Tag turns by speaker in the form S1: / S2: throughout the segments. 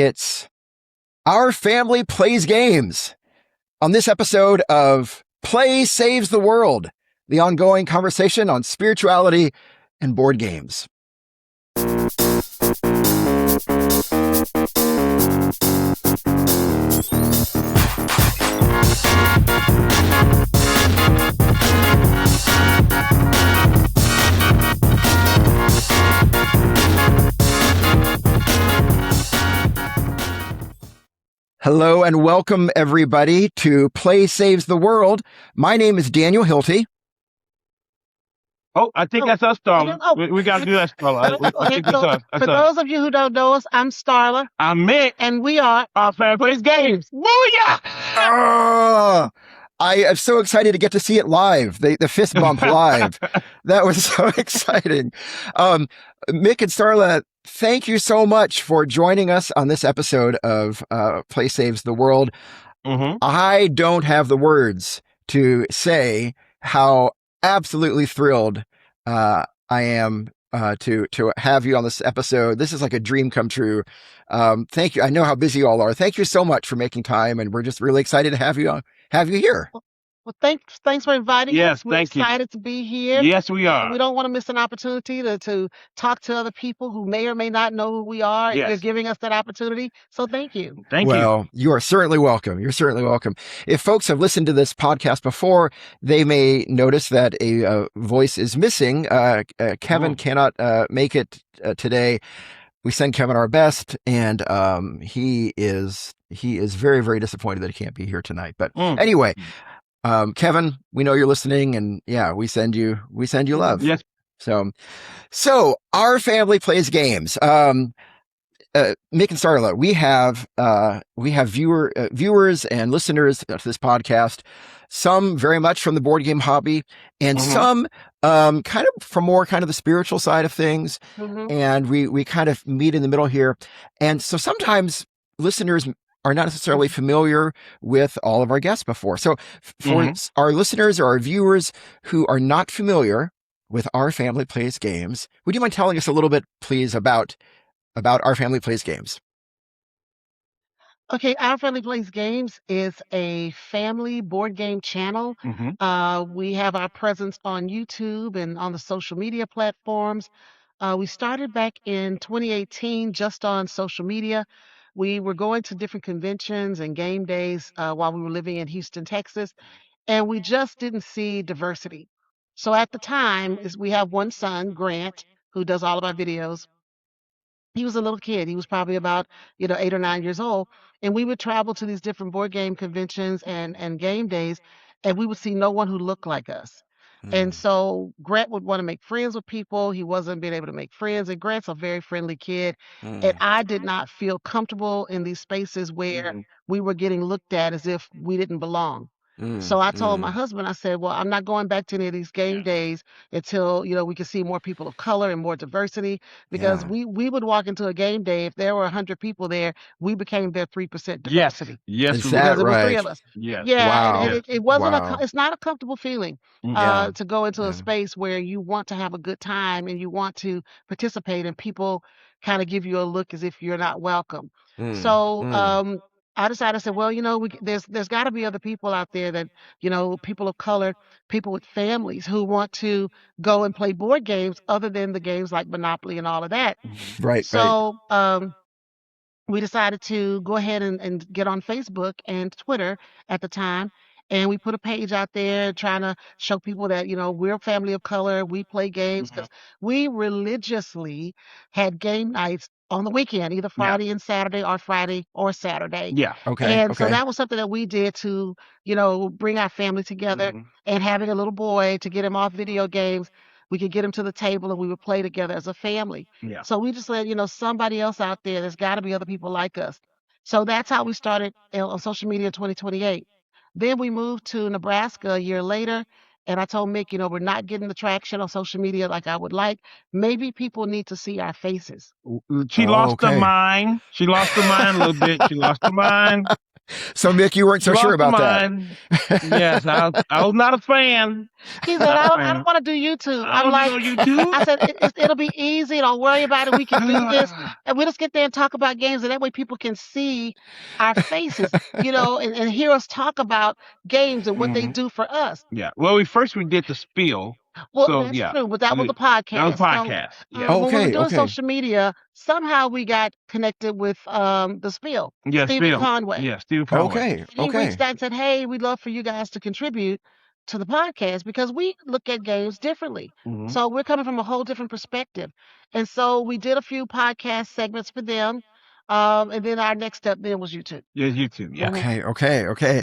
S1: It's Our Family Plays Games. On this episode of Play Saves the World, the ongoing conversation on spirituality and board games. Hello and welcome everybody to Play Saves the World. My name is Daniel Hilty.
S2: Oh, I think that's us, Starla. We got to do that, Starla. I think that's us.
S3: For those of you who don't know us, I'm Starla.
S2: I'm Mik.
S3: And we are
S2: Our Family Plays Games. Booyah!
S1: I am so excited to get to see it live, the fist bump live. That was so exciting. Mik and Starla, thank you so much for joining us on this episode of Play Saves the World.
S2: Mm-hmm.
S1: I don't have the words to say how absolutely thrilled I am to have you on this episode. This is like a dream come true. Thank you. I know how busy you all are. Thank you so much for making time, and we're just really excited to have you here.
S3: Well, thanks for inviting
S2: Yes,
S3: us. We're
S2: thank you.
S3: excited to be here.
S2: Yes, we are.
S3: We don't want to miss an opportunity to talk to other people who may or may not know who we are.
S2: Yes.
S3: You're giving us that opportunity. So thank you.
S2: Thank you.
S1: Well, you are certainly welcome. You're certainly welcome. If folks have listened to this podcast before, they may notice that a voice is missing. Kevin cannot make it today. We send Kevin our best, and he is very, very disappointed that he can't be here tonight. But anyway, Kevin, we know you're listening, and yeah, we send you love.
S2: Yes.
S1: So Our Family Plays Games. Mik and Starla, we have viewers and listeners to this podcast. Some very much from the board game hobby, and some kind of from more kind of the spiritual side of things. And we kind of meet in the middle here. And so sometimes listeners are not necessarily familiar with all of our guests before. So for our listeners or our viewers who are not familiar with Our Family Plays Games, would you mind telling us a little bit, please, about Our Family Plays Games?
S3: Okay, Our Family Plays Games is a family board game channel. We have our presence on YouTube and on the social media platforms. We started back in 2018 just on social media. We were going to different conventions and game days while we were living in Houston, Texas, and we just didn't see diversity. So at the time, we have one son, Grant, who does all of our videos. He was a little kid. He was probably about, 8 or 9 years old. And we would travel to these different board game conventions and game days, and we would see no one who looked like us. And so Grant would want to make friends with people. He wasn't being able to make friends. And Grant's a very friendly kid. And I did not feel comfortable in these spaces where we were getting looked at as if we didn't belong. So I told my husband, I said, well, I'm not going back to any of these game days until, we can see more people of color and more diversity, because we would walk into a game day. If there were 100 people there, we became their 3% diversity.
S2: Yes.
S1: Is
S3: Because
S1: that
S3: it was
S1: right?
S3: 3 of us.
S2: Yes.
S3: Yeah,
S1: Wow.
S3: and it wasn't
S1: Wow.
S3: it's not a comfortable feeling to go into a space where you want to have a good time and you want to participate, and people kind of give you a look as if you're not welcome. So I decided, I said, well, there's got to be other people out there that, people of color, people with families who want to go and play board games other than the games like Monopoly and all of that.
S1: Right.
S3: So we decided to go ahead and get on Facebook and Twitter at the time. And we put a page out there trying to show people that, we're a family of color. We play games because we religiously had game nights on the weekend, either Friday and Saturday or Friday or Saturday.
S2: Yeah.
S1: Okay.
S3: And so that was something that we did to, bring our family together. And having a little boy, to get him off video games, we could get him to the table and we would play together as a family.
S2: Yeah.
S3: So we just said, somebody else out there's got to be other people like us. So that's how we started on social media in 2028. Then we moved to Nebraska a year later, and I told Mik, we're not getting the traction on social media like I would like. Maybe people need to see our faces.
S2: She lost her mind. She lost her mind a little bit. She lost her mind.
S1: So, Mick, you weren't so
S2: You
S1: sure
S2: lost your
S1: about that.
S2: mind. Yes, I was not a fan.
S3: He said, I don't want to do YouTube.
S2: I
S3: I'm
S2: don't
S3: like,
S2: do no YouTube.
S3: I said, it'll be easy. Don't worry about it. We can do this. And we'll just get there and talk about games. And that way people can see our faces, and hear us talk about games and what they do for us.
S2: Yeah. Well, we did the spiel.
S3: Well,
S2: So
S3: that's
S2: yeah,
S3: true, but that was a
S2: that was
S3: podcast. So,
S2: podcast. Yeah.
S1: Oh,
S3: when we were
S1: okay,
S3: doing
S1: okay.
S3: social media, somehow we got connected with the Spiel,
S2: Yeah,
S3: Stephen
S2: spiel.
S3: Conway.
S2: Yeah, Stephen Conway.
S1: Okay,
S3: And he reached
S1: okay.
S3: out and said, "Hey, we'd love for you guys to contribute to the podcast because we look at games differently.
S2: Mhm.
S3: So we're coming from a whole different perspective." And so we did a few podcast segments for them. And then our next step then was YouTube.
S2: Yeah, YouTube. Yeah.
S1: Okay.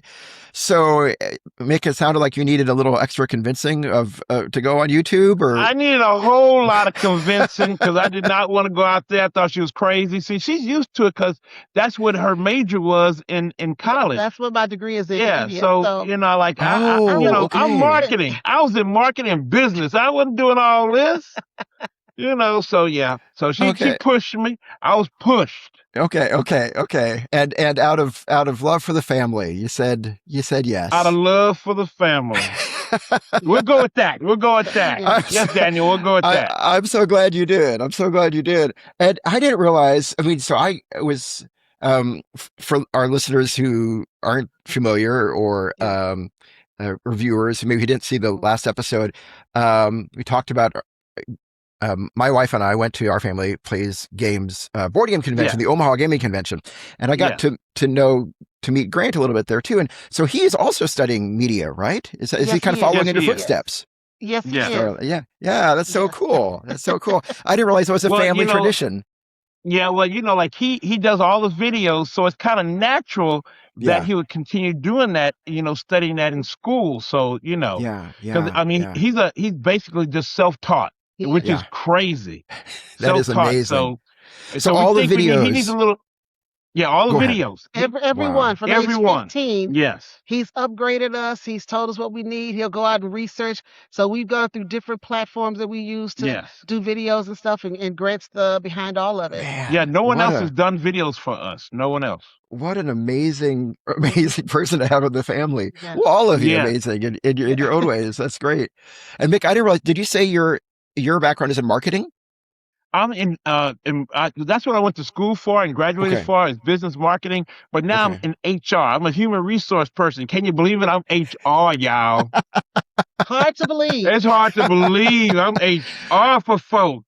S1: So, Mick, it sounded like you needed a little extra convincing of to go on YouTube, or
S2: I needed a whole lot of convincing because I did not want to go out there. I thought she was crazy. See, she's used to it because that's what her major was in college.
S3: That's what my degree is in
S2: Yeah,
S3: media.
S2: so
S3: So
S2: like
S1: Oh,
S2: I'm
S1: okay.
S2: marketing. I was in marketing business. I wasn't doing all this. So yeah. So she
S1: Okay.
S2: pushed me. I was pushed.
S1: Okay. And out of love for the family, you said yes.
S2: Out of love for the family. We'll go with that.
S3: Yeah.
S2: Yes, Daniel, we'll go with that.
S1: I'm so glad you did. And I didn't realize, I mean, so I was, for our listeners who aren't familiar or, reviewers who maybe didn't see the last episode, we talked about, my wife and I went to Our Family Plays Games board game convention, the Omaha Gaming Convention, and I got to meet Grant a little bit there too. And so he is also studying media, right? Is he kind of following in your footsteps?
S3: Yes, he is.
S1: Yeah. That's so cool. That's so cool. I didn't realize it was a family tradition.
S2: Yeah, well, like he does all the videos, so it's kind of natural that
S1: Yeah.
S2: he would continue doing that, studying that in school. So, because I mean, he's basically just self-taught, which is crazy.
S1: That is
S2: Self-taught.
S1: amazing.
S2: So
S1: all the
S2: we think
S1: videos.
S2: he needs a little. Yeah, all the
S1: Go ahead.
S2: videos.
S3: Everyone from age 15.
S2: Yes.
S3: He's upgraded us. He's told us what we need. He'll go out and research. So we've gone through different platforms that we use to do videos and stuff, and Grant's behind all of it.
S1: Man,
S2: yeah, no one else has done videos for us. No one else.
S1: What an amazing person to have in the family.
S3: Yeah.
S1: Well, all of you amazing in your own ways. That's great. And Mick, I didn't realize, did you say your background is in marketing?
S2: I'm that's what I went to school for and graduated for is business marketing. But now I'm in HR. I'm a human resource person. Can you believe it? I'm HR, y'all.
S3: Hard to believe.
S2: It's hard to believe. I'm HR for folk.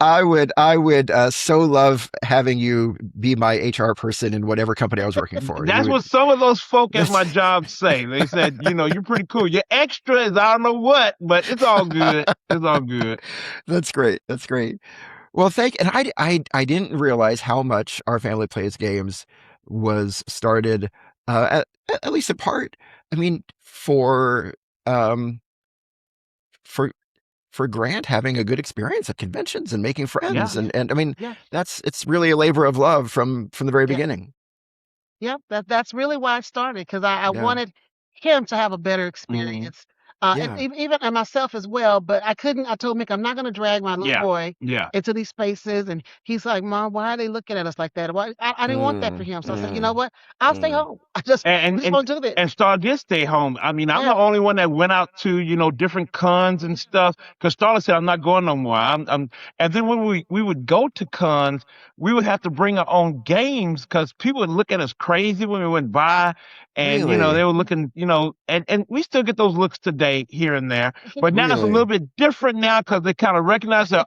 S1: I would so love having you be my HR person in whatever company I was working for.
S2: That's what some of those folk at my job say. They said, you're pretty cool. Your extra is I don't know what, but it's all good. It's all good.
S1: That's great. Well, and I didn't realize how much Our Family Plays Games was started, at least in part. I mean, for Grant having a good experience at conventions and making friends, and I mean, it's really a labor of love from the very beginning.
S3: Yep, that's really why I started, because I wanted him to have a better experience. And even and myself as well, but I couldn't. I told Mick, I'm not going to drag my little boy into these spaces. And he's like, "Mom, why are they looking at us like that?" Why? I didn't want that for him. So I said, "You know what? I'll stay home. I just won't do this."
S2: And Star did stay home. I mean, I'm the only one that went out to different cons and stuff. Because Starla said, "I'm not going no more." And then when we would go to cons, we would have to bring our own games because people would look at us crazy when we went by, and
S1: Really?
S2: they were looking, and we still get those looks today here and there, but now it's a little bit different now because they kind of recognize that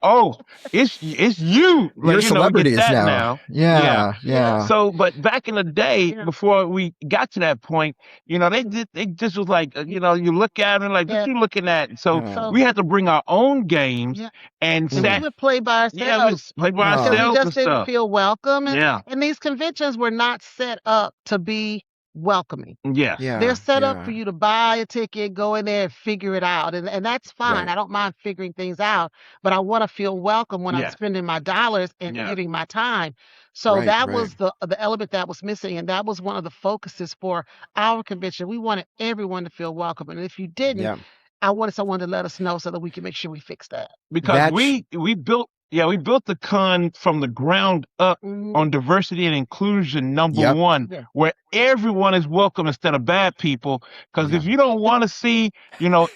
S2: it's you.
S1: You're celebrities now. Yeah.
S2: So, but back in the day, before we got to that point, they just was like, you look at them like, what you looking at? So we had to bring our own games and
S3: we would play by ourselves.
S2: Yeah, we play by ourselves.
S3: We just didn't feel welcome.
S2: And,
S3: and these conventions were not set up to be welcoming.
S2: Yeah.
S3: They're set up for you to buy a ticket, go in there and figure it out. And that's fine. I don't mind figuring things out, but I want to feel welcome when I'm spending my dollars and giving my time. So that was the element that was missing. And that was one of the focuses for our convention. We wanted everyone to feel welcome. And if you didn't, I wanted someone to let us know so that we can make sure we fix that.
S2: Because we built Yeah, we built the con from the ground up on diversity and inclusion, number one, where everyone is welcome instead of bad people. Because if you don't want to see,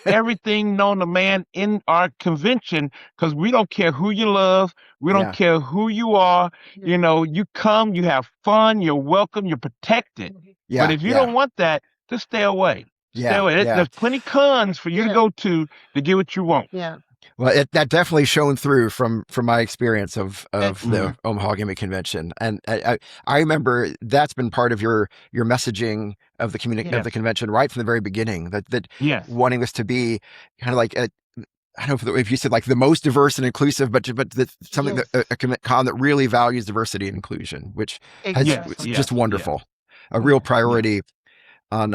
S2: everything known to man in our convention, because we don't care who you love, we don't care who you are, you come, you have fun, you're welcome, you're protected. But if you don't want that, just stay away. Stay away. There's plenty cons for you to go to get what you want.
S3: Yeah.
S1: Well, that definitely shone through from my experience of the Omaha Gimmick Convention, and I remember that's been part of your messaging of the of the convention right from the very beginning. That wanting this to be kind of like I don't know if you said like the most diverse and inclusive, but something that a con that really values diversity and inclusion, which has just wonderful, a real priority on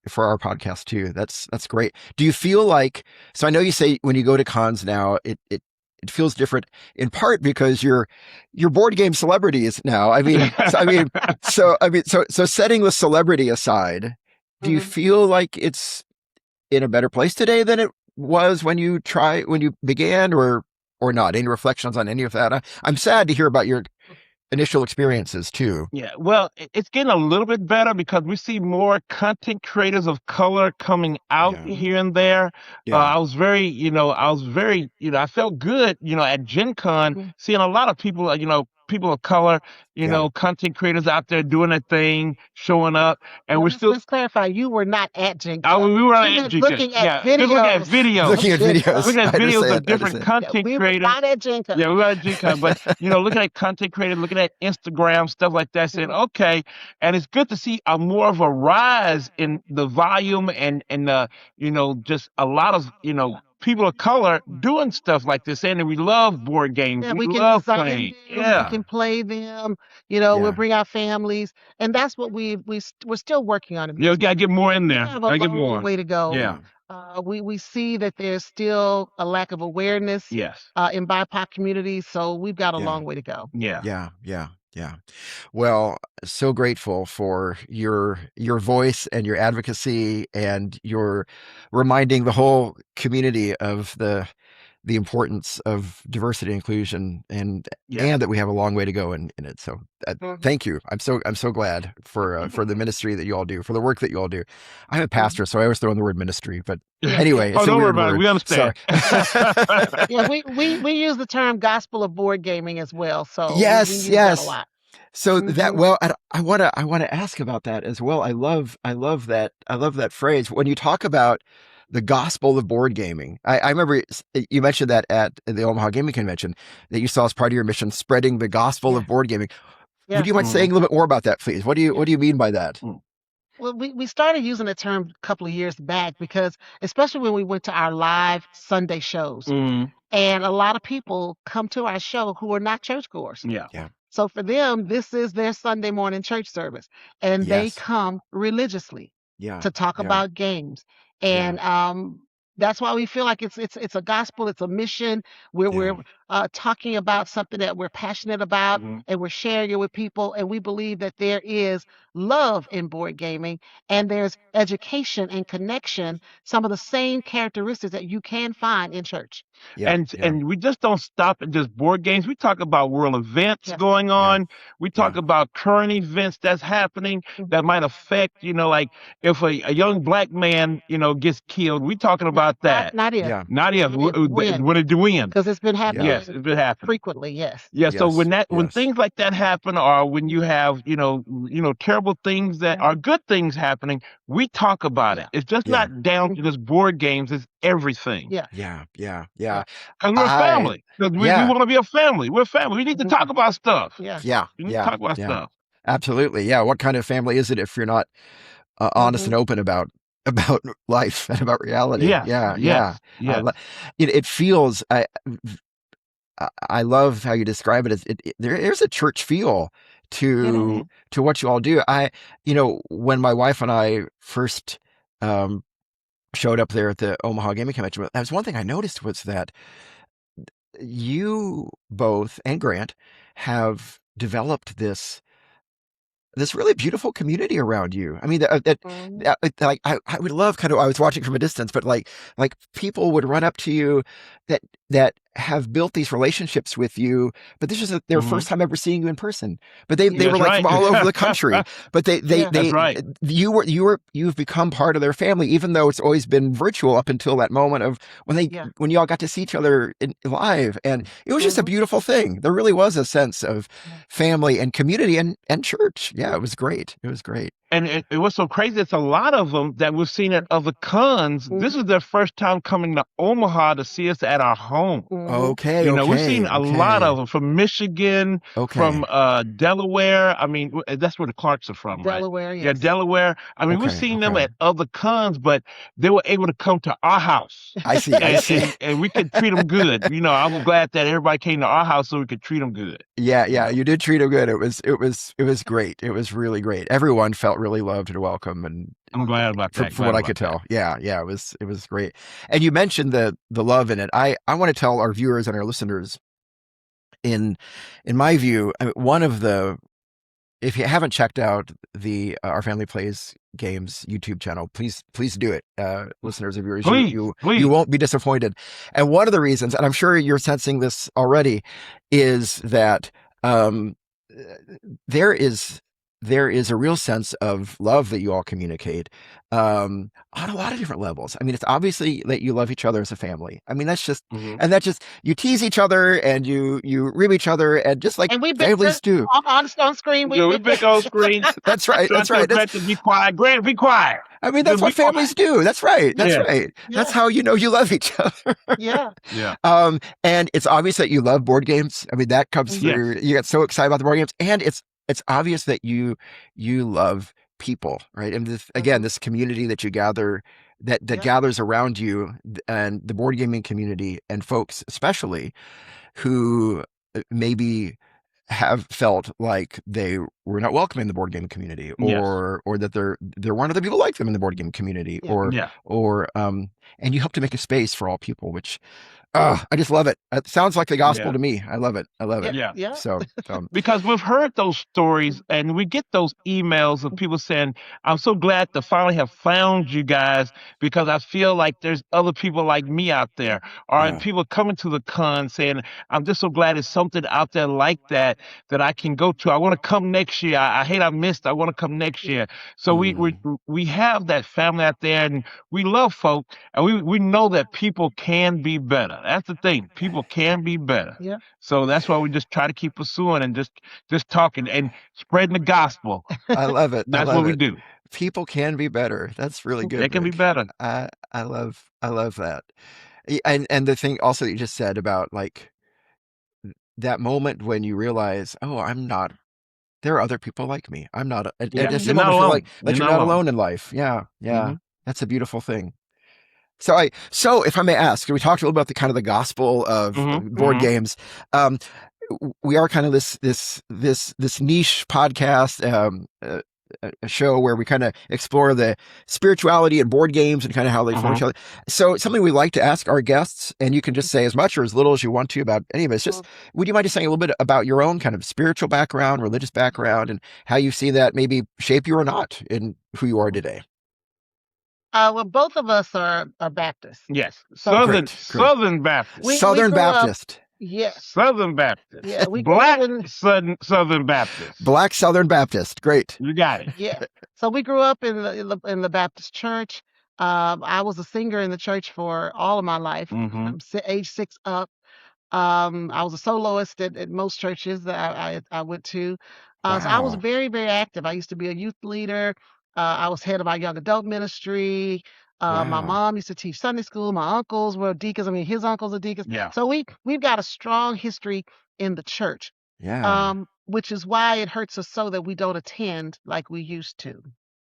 S1: for our podcast too. That's great. Do you feel like, so I know you say when you go to cons now it feels different in part because you're board game celebrities now. So setting the celebrity aside, do you feel like it's in a better place today than it was when you began, or not? Any reflections on any of that? I'm sad to hear about your initial experiences too.
S2: Yeah, well, it's getting a little bit better because we see more content creators of color coming out here and there. I was very, I felt good, at Gen Con, seeing a lot of people, people of color, content creators out there doing their thing, showing up, and we're still.
S3: Let's clarify, you were not at Gen Con.
S2: We were at Gen Con.
S3: Looking at videos.
S1: Looking at videos
S2: of different content creators.
S3: We were not at Gen Con.
S2: Yeah, we were at Gen Con, but looking at content creators, looking at Instagram, stuff like that, saying, okay, and it's good to see more of a rise in the volume and just a lot of, people of color doing stuff like this, and we love board games.
S3: Yeah,
S2: we
S3: can
S2: love
S3: design
S2: playing.
S3: them, we can play them. We'll bring our families, and that's what we're still working on.
S2: Yeah, we gotta get more in there.
S3: We have a long way to go.
S2: Yeah.
S3: We see that there's still a lack of awareness
S2: Yes.
S3: in BIPOC communities, so we've got a long way to go.
S2: Yeah.
S1: Well, so grateful for your voice and your advocacy and your reminding the whole community of the importance of diversity and inclusion, and that we have a long way to go in it. So thank you. I'm so glad for the ministry that you all do, for the work that you all do. I'm a pastor, so I always throw in the word ministry, but anyway, it's a
S2: don't worry
S1: weird
S2: about
S1: word.
S2: it. We understand.
S3: Yeah, we use the term gospel of board gaming as well. So we use that a lot.
S1: So that, I want to ask about that as well. I love that phrase when you talk about the gospel of board gaming. I remember you mentioned that at the Omaha Gaming Convention, that you saw as part of your mission spreading the gospel of board gaming. Would you mind saying a little bit more about that, please? What do you mean by that?
S3: Well, we started using the term a couple of years back because, especially when we went to our live Sunday shows, and a lot of people come to our show who are not churchgoers.
S1: Yeah.
S3: So for them, this is their Sunday morning church service, and they come religiously to talk about games. And that's why we feel like it's a gospel, it's a mission. We're talking about something that we're passionate about, and we're sharing it with people. And we believe that there is love in board gaming, and there's education and connection, some of the same characteristics that you can find in church.
S2: And we just don't stop at just board games. We talk about world events going on. We talk about current events that's happening that might affect, like if a young black man, gets killed, we talking about that.
S3: Not if.
S2: Not if. When it win.
S3: Because it's been happening.
S2: Yes, it's been happening
S3: frequently. Yes.
S2: Yeah. So when things like that happen, or when you have, terrible things that are good things happening, we talk about it. It's just not down to just board games. It's everything.
S1: Yeah.
S2: Because we're a family. We want to be a family. We're a family. We need to talk about stuff. We need to talk about stuff.
S1: Absolutely. Yeah. What kind of family is it if you're not honest and open about life and about reality?
S2: Yes.
S1: It feels. I love how you describe it. There's a church feel to what you all do. When my wife and I first showed up there at the Omaha Gaming Convention, that was one thing I noticed, was that you both and Grant have developed this really beautiful community around you. I mean, like I would love I was watching from a distance, but like people would run up to you that that have built these relationships with you, but this is their
S2: Hmm.
S1: first time ever seeing you in person. But they
S3: Yeah.
S1: were
S2: That's
S1: like
S2: right.
S1: from all over the country. But
S3: Yeah.
S2: That's right.
S1: you've become part of their family, even though it's always been virtual up until that moment of
S3: Yeah.
S1: when you all got to see each other live, and it was just a
S3: Hmm.
S1: beautiful thing. There really was a sense of
S3: Yeah.
S1: family and community and church. Yeah, it was great. It was great.
S2: And it was so crazy. It's a lot of them that we've seen at other cons. This
S3: Hmm.
S2: is their first time coming to Omaha to see us at our home.
S3: Hmm.
S1: Okay,
S2: We've seen
S1: okay,
S2: a lot
S1: okay,
S2: of them from Michigan, from
S1: okay,
S2: Delaware. I mean, that's where the Clarks are from, right?
S3: Delaware,
S2: Yeah,
S3: yes.
S2: Delaware. I mean, we've
S1: okay,
S2: seen them
S1: okay.
S2: at other cons, but they were able to come to our house,
S1: I see. I
S2: and
S1: see.
S2: and and we could treat them good. I was glad that everybody came to our house so we could treat them good.
S1: Yeah, yeah,
S3: Yeah.
S1: you did treat him good. It was great. It was really great. Everyone felt really loved and welcome, and
S2: I'm glad about that.
S1: from what
S2: Glad
S1: I could
S2: about that.
S1: tell, yeah, yeah, it was great. And you mentioned the love in it. I want to tell our viewers and our listeners, in my view, I mean, one of the if you haven't checked out the Our Family Plays Games YouTube channel, please do it, listeners of yours. You
S2: Please,
S1: you you
S2: please.
S1: won't be disappointed. And one of the reasons, and I'm sure you're sensing this already, is that um, there is a real sense of love that you all communicate, on a lot of different levels. I mean, it's obviously that you love each other as a family. I mean,
S2: Hmm.
S1: that's just, you tease each other and you rib each other, and just like
S3: And we
S1: families
S3: bicker
S1: do.
S3: on screen. We
S2: Yeah, we
S3: bicker.
S2: big on screen.
S1: That's right.
S2: Try
S1: That's
S2: to
S1: right.
S2: prevent to be quiet. Grant, be quiet.
S1: I mean, that's
S2: Just
S1: what
S2: be quiet.
S1: families do. That's right. That's
S2: Yeah,
S1: right. That's
S3: Yeah.
S1: how you know you love each other.
S3: Yeah.
S2: yeah,
S1: And it's obvious that you love board games. I mean, that comes
S3: Hmm.
S2: yes,
S1: through. You get so excited about the board games, and it's obvious that you love people, right? And this, again,
S3: Hmm.
S1: this community that you gather, that
S3: Yeah.
S1: gathers around you, and the board gaming community, and folks especially who maybe have felt like they were not welcome in the board game community,
S2: yes,
S1: or that there weren't other people like them in the board game community,
S3: Yeah.
S2: yeah,
S1: or and you help to make a space for all people, which I just love it. It sounds like the gospel
S2: yeah,
S1: to me. I love it. I love
S3: Yeah.
S1: it.
S2: yeah.
S3: Yeah.
S1: So
S2: Because we've heard those stories and we get those emails of people saying, I'm so glad to finally have found you guys because I feel like there's other people like me out there. Or
S1: yeah.
S2: people coming to the con saying, I'm just so glad there's something out there like that I can go to. I want to come next year. I hate I missed. I want to come next year. So
S1: Mm,
S2: we have that family out there and we love folk and we know that people can be better. That's the thing. People can be better.
S3: Yeah.
S2: So that's why we just try to keep pursuing and just talking and spreading the gospel.
S1: I love it. I
S2: That's what
S1: love
S2: we
S1: it.
S2: do.
S1: People can be better. That's really
S2: They
S1: good,
S2: can be
S1: Mick.
S2: better.
S1: I love that. And the thing also that you just said about, like, that moment when you realize, oh, I'm not. There are other people like me. I'm not.
S2: Yeah,
S1: It's
S3: Hmm.
S1: a
S2: you're not
S1: moment feel like
S2: alone. You're
S1: you're
S2: not
S1: not
S2: alone.
S1: alone in life. Yeah, yeah.
S2: Hmm.
S1: That's a beautiful thing. So if I may ask, we talked a little about the kind of the gospel of
S2: Hmm.
S1: board
S2: Hmm.
S1: games. Um, we are kind of this niche podcast, a show where we kind of explore the spirituality and board games and kind of how they form
S2: Hmm.
S1: each other. So something we like to ask our guests, and you can just say as much or as little as you want to about any of it. It's just, would you mind just saying a little bit about your own kind of spiritual background, religious background, and how you see that maybe shape you or not in who you are today?
S3: Well, both of us are Baptists.
S2: Yes.
S3: So
S1: Great, great.
S2: Southern Baptist.
S3: we
S1: Southern
S3: grew up.
S1: Baptist,
S3: Yeah.
S2: Southern Baptist.
S3: Yeah. We grew up
S2: Black
S3: in.
S2: Southern Baptist.
S1: Black Southern Baptist. Great.
S2: You got it.
S3: Yeah. So we grew up in the Baptist church. I was a singer in the church for all of my life,
S2: Hmm.
S3: from age 6 up. I was a soloist at most churches that I went to. So I was
S1: Wow.
S3: very, very active. I used to be a youth leader. I was head of our young adult ministry. My
S1: Wow.
S3: mom used to teach Sunday school. My uncles were deacons. I mean, his uncles are deacons.
S2: Yeah.
S3: So we've got a strong history in the church,
S1: Yeah.
S3: which is why it hurts us so that we don't attend like we used to.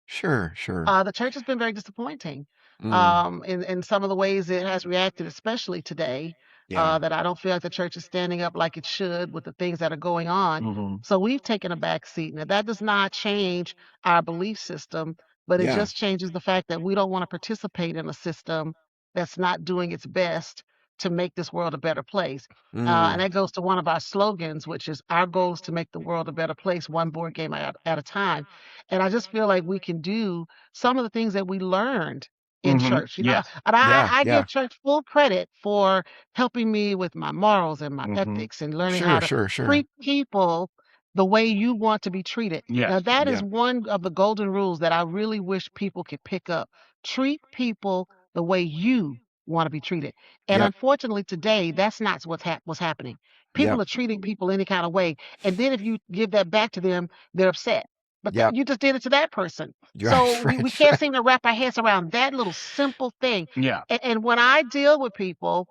S1: Sure, sure.
S3: The church has been very disappointing,
S1: Mm,
S3: in some of the ways it has reacted, especially today,
S1: yeah.
S3: that I don't feel like the church is standing up like it should with the things that are going on.
S2: Hmm.
S3: So we've taken a back seat. Now, that does not change our belief system, but it
S1: Yeah.
S3: just changes the fact that we don't want to participate in a system that's not doing its best to make this world a better place. And
S1: Mm,
S3: that goes to one of our slogans, which is our goal is to make the world a better place, one board game at a time. And I just feel like we can do some of the things that we learned in church.
S2: Yes.
S3: And I
S1: Yeah.
S3: give church full credit for helping me with my morals and my ethics and learning how
S1: Sure,
S3: to
S1: sure, sure.
S3: treat people the way you want to be treated. Now,
S2: Yes.
S3: that is
S1: Yeah.
S3: one of the golden rules that I really wish people could pick up. Treat people the way you want to be treated. And
S1: Yep.
S3: unfortunately, today, that's not what's happening.
S1: Yep.
S3: People are treating people any kind of way. And then if you give that back to them, they're upset. But
S1: Yep.
S3: you just did it to that person. So
S1: Right,
S3: we
S1: right,
S3: can't
S1: right.
S3: seem to wrap our heads around that little simple thing.
S2: Yeah.
S3: And when I deal with people,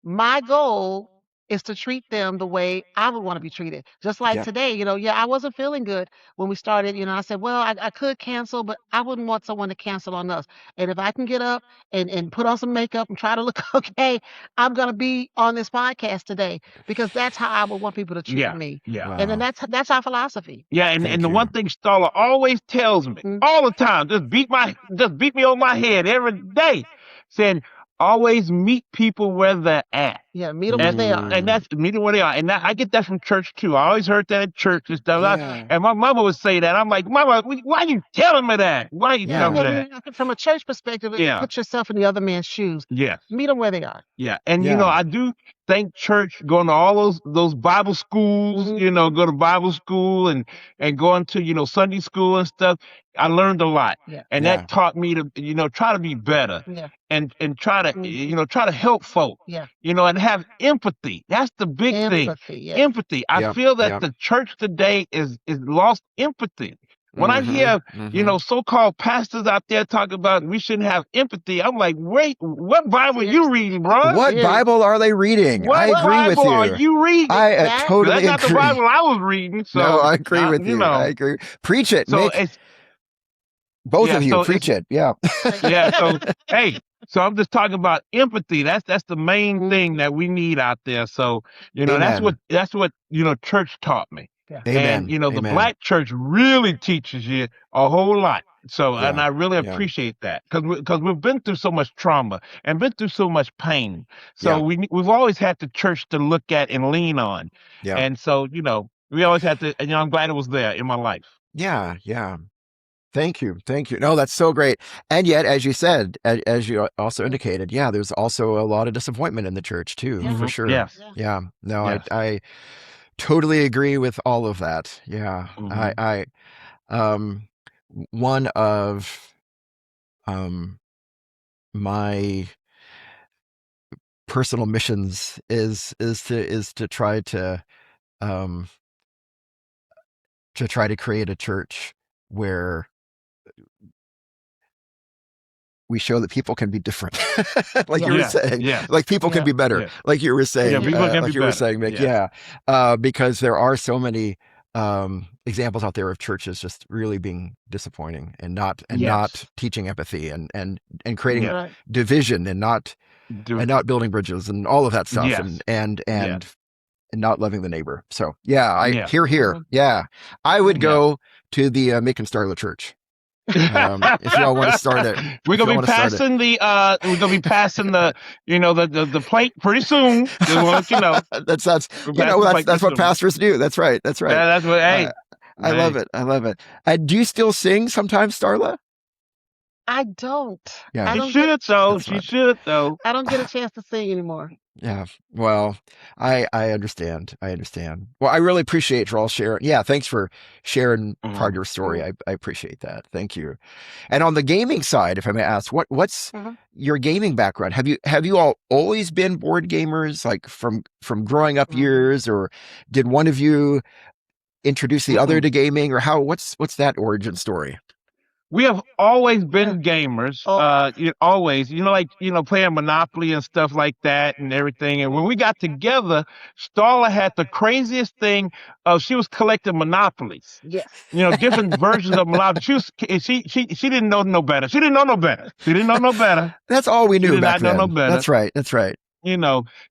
S3: my goal is to treat them the way I would want to be treated. Just like
S1: Yep.
S3: today, yeah, I wasn't feeling good when we started. I said, well, I could cancel, but I wouldn't want someone to cancel on us. And if I can get up and put on some makeup and try to look okay, I'm going to be on this podcast today because that's how I would want people to treat
S2: Yeah.
S3: me.
S2: Yeah.
S3: And then
S1: Wow.
S3: that's our philosophy.
S2: Yeah, and
S1: Thank
S2: the one
S1: you.
S2: thing Starla always tells me
S3: Mm,
S2: all the time, just beat me on my head every day, saying always meet people where they're at.
S3: yeah, meet them where
S2: And
S3: they are.
S2: and
S1: Mm,
S2: that's meeting where they are. And I get that from church too. I always heard that at church and stuff.
S1: yeah.
S2: And my mama would say that. I'm like, Mama, why are you telling me that? Why are you
S3: Yeah,
S2: telling
S1: Yeah.
S2: me
S3: yeah.
S2: that?
S3: From a church perspective,
S2: Yeah.
S3: put yourself in the other man's shoes.
S2: Yes.
S3: Meet them where they are.
S2: Yeah, and
S1: Yeah.
S2: I do thank church, going to all those Bible schools,
S3: Mhm.
S2: go to Bible school and going to Sunday school and stuff. I learned a lot,
S3: Yeah,
S2: and
S1: Yeah.
S2: that taught me to try to be better
S3: yeah,
S2: and try to
S3: mhm,
S2: try to help folk,
S3: yeah.
S2: and have empathy. That's the big thing,
S3: Empathy, yes.
S2: empathy. I
S1: Yep.
S2: feel that
S1: Yep.
S2: the church today is lost empathy. When I
S1: Mm-hmm.
S2: hear
S1: Mm-hmm.
S2: so-called pastors out there talk about we shouldn't have empathy, I'm like, wait, what Bible you
S3: Seriously,
S2: reading, bro?
S1: What
S3: seriously.
S1: Bible are they reading? I
S2: What
S1: agree with
S2: Bible are
S1: you.
S2: you reading?
S1: I
S3: Exactly.
S2: 'Cause that's
S1: totally
S2: not the
S1: agree.
S2: Bible I was reading.
S1: No,
S2: So,
S1: I agree with you. I agree. Preach it,
S2: so
S1: Mick.
S2: it's
S1: Both
S2: yeah,
S1: of you,
S2: so it's
S1: preach it. Yeah.
S2: yeah, so hey, so I'm just talking about empathy. That's the main thing
S3: Mhm.
S2: that we need out there. So,
S1: Amen.
S2: that's what church taught me.
S3: Yeah.
S2: And
S1: Amen.
S2: the
S1: Amen.
S2: black church really teaches you a whole lot. So, and
S1: Yeah.
S2: I really
S1: Yeah.
S2: appreciate that because we've been through so much trauma and been through so much pain. So
S1: Yeah.
S2: we've always had the church to look at and lean on.
S1: Yeah.
S2: And so, we always had to, and I'm glad it was there in my life.
S1: Yeah. Yeah. Thank you. Thank you. No, that's so great. And yet, as you said, as you also indicated, yeah, there's also a lot of disappointment in the church too,
S3: Yeah.
S1: for sure.
S2: Yes.
S3: Yeah.
S1: Yeah. No,
S2: Yes.
S1: I totally agree with all of that. Yeah.
S2: Mhm.
S1: Um, one of um my personal missions is to um try to create a church where we show that people can be different, like you
S3: Yeah.
S1: were
S2: Yes.
S1: saying,
S2: Yes.
S1: like people can
S3: Yeah.
S1: be better,
S2: Yes.
S1: like you were
S2: Yeah.
S1: saying,
S2: People can be
S1: like you were
S2: better.
S1: saying, Mick.
S2: Yes.
S1: Yeah, because there are so many examples out there of churches just really being disappointing and not
S2: Yes.
S1: teaching empathy and creating
S2: Yeah.
S3: Right.
S1: division
S2: Do,
S1: and not building bridges and all of that stuff
S2: yes.
S1: and
S2: Yes.
S1: not loving the neighbor. So yeah, I
S2: Yeah.
S1: here.
S3: Mhm.
S1: Yeah, I would
S3: Mhm.
S2: Yeah.
S1: go to the Mik and Starla church if y'all want to start it.
S2: We're
S1: If
S2: gonna
S1: y'all
S2: be
S1: want to start it.
S2: passing the the plate pretty soon. Just want to let you know.
S1: That sounds,
S2: We're passing the plate
S1: that's
S2: pretty
S1: what
S2: soon.
S1: pastors do. That's right. That's right.
S2: That's what
S1: Uh, I love
S2: hey.
S1: it. I love it. Do you still sing sometimes, Starla?
S3: I don't.
S1: Yeah,
S3: I
S2: She
S3: don't get
S2: should though.
S1: that's
S2: She
S1: fine.
S2: should though.
S3: I don't get a chance to sing anymore.
S1: Yeah. Well, I understand. I understand. Well, I really appreciate you all sharing. Yeah, thanks for sharing part of
S2: Mhm.
S1: your story.
S3: Mhm.
S1: I appreciate that. Thank you. And on the gaming side, if I may ask, what's
S3: Mhm.
S1: your gaming background? Have you all always been board gamers, like from growing up
S3: Mhm.
S1: years, or did one of you introduce the other
S2: Mm-mm.
S1: to gaming, or what's that origin story?
S2: We have always
S3: Yeah.
S2: been gamers.
S3: Oh,
S2: Always, playing Monopoly and stuff like that and everything. And when we got together, Starla had the craziest thing of she was collecting Monopolies.
S3: yes.
S2: Different versions of Monopoly. She didn't know no better. She didn't know no better. She didn't know no better.
S1: That's all we
S2: She
S1: knew
S2: did
S1: back
S2: not know no
S1: then.
S2: better.
S1: That's right. That's right.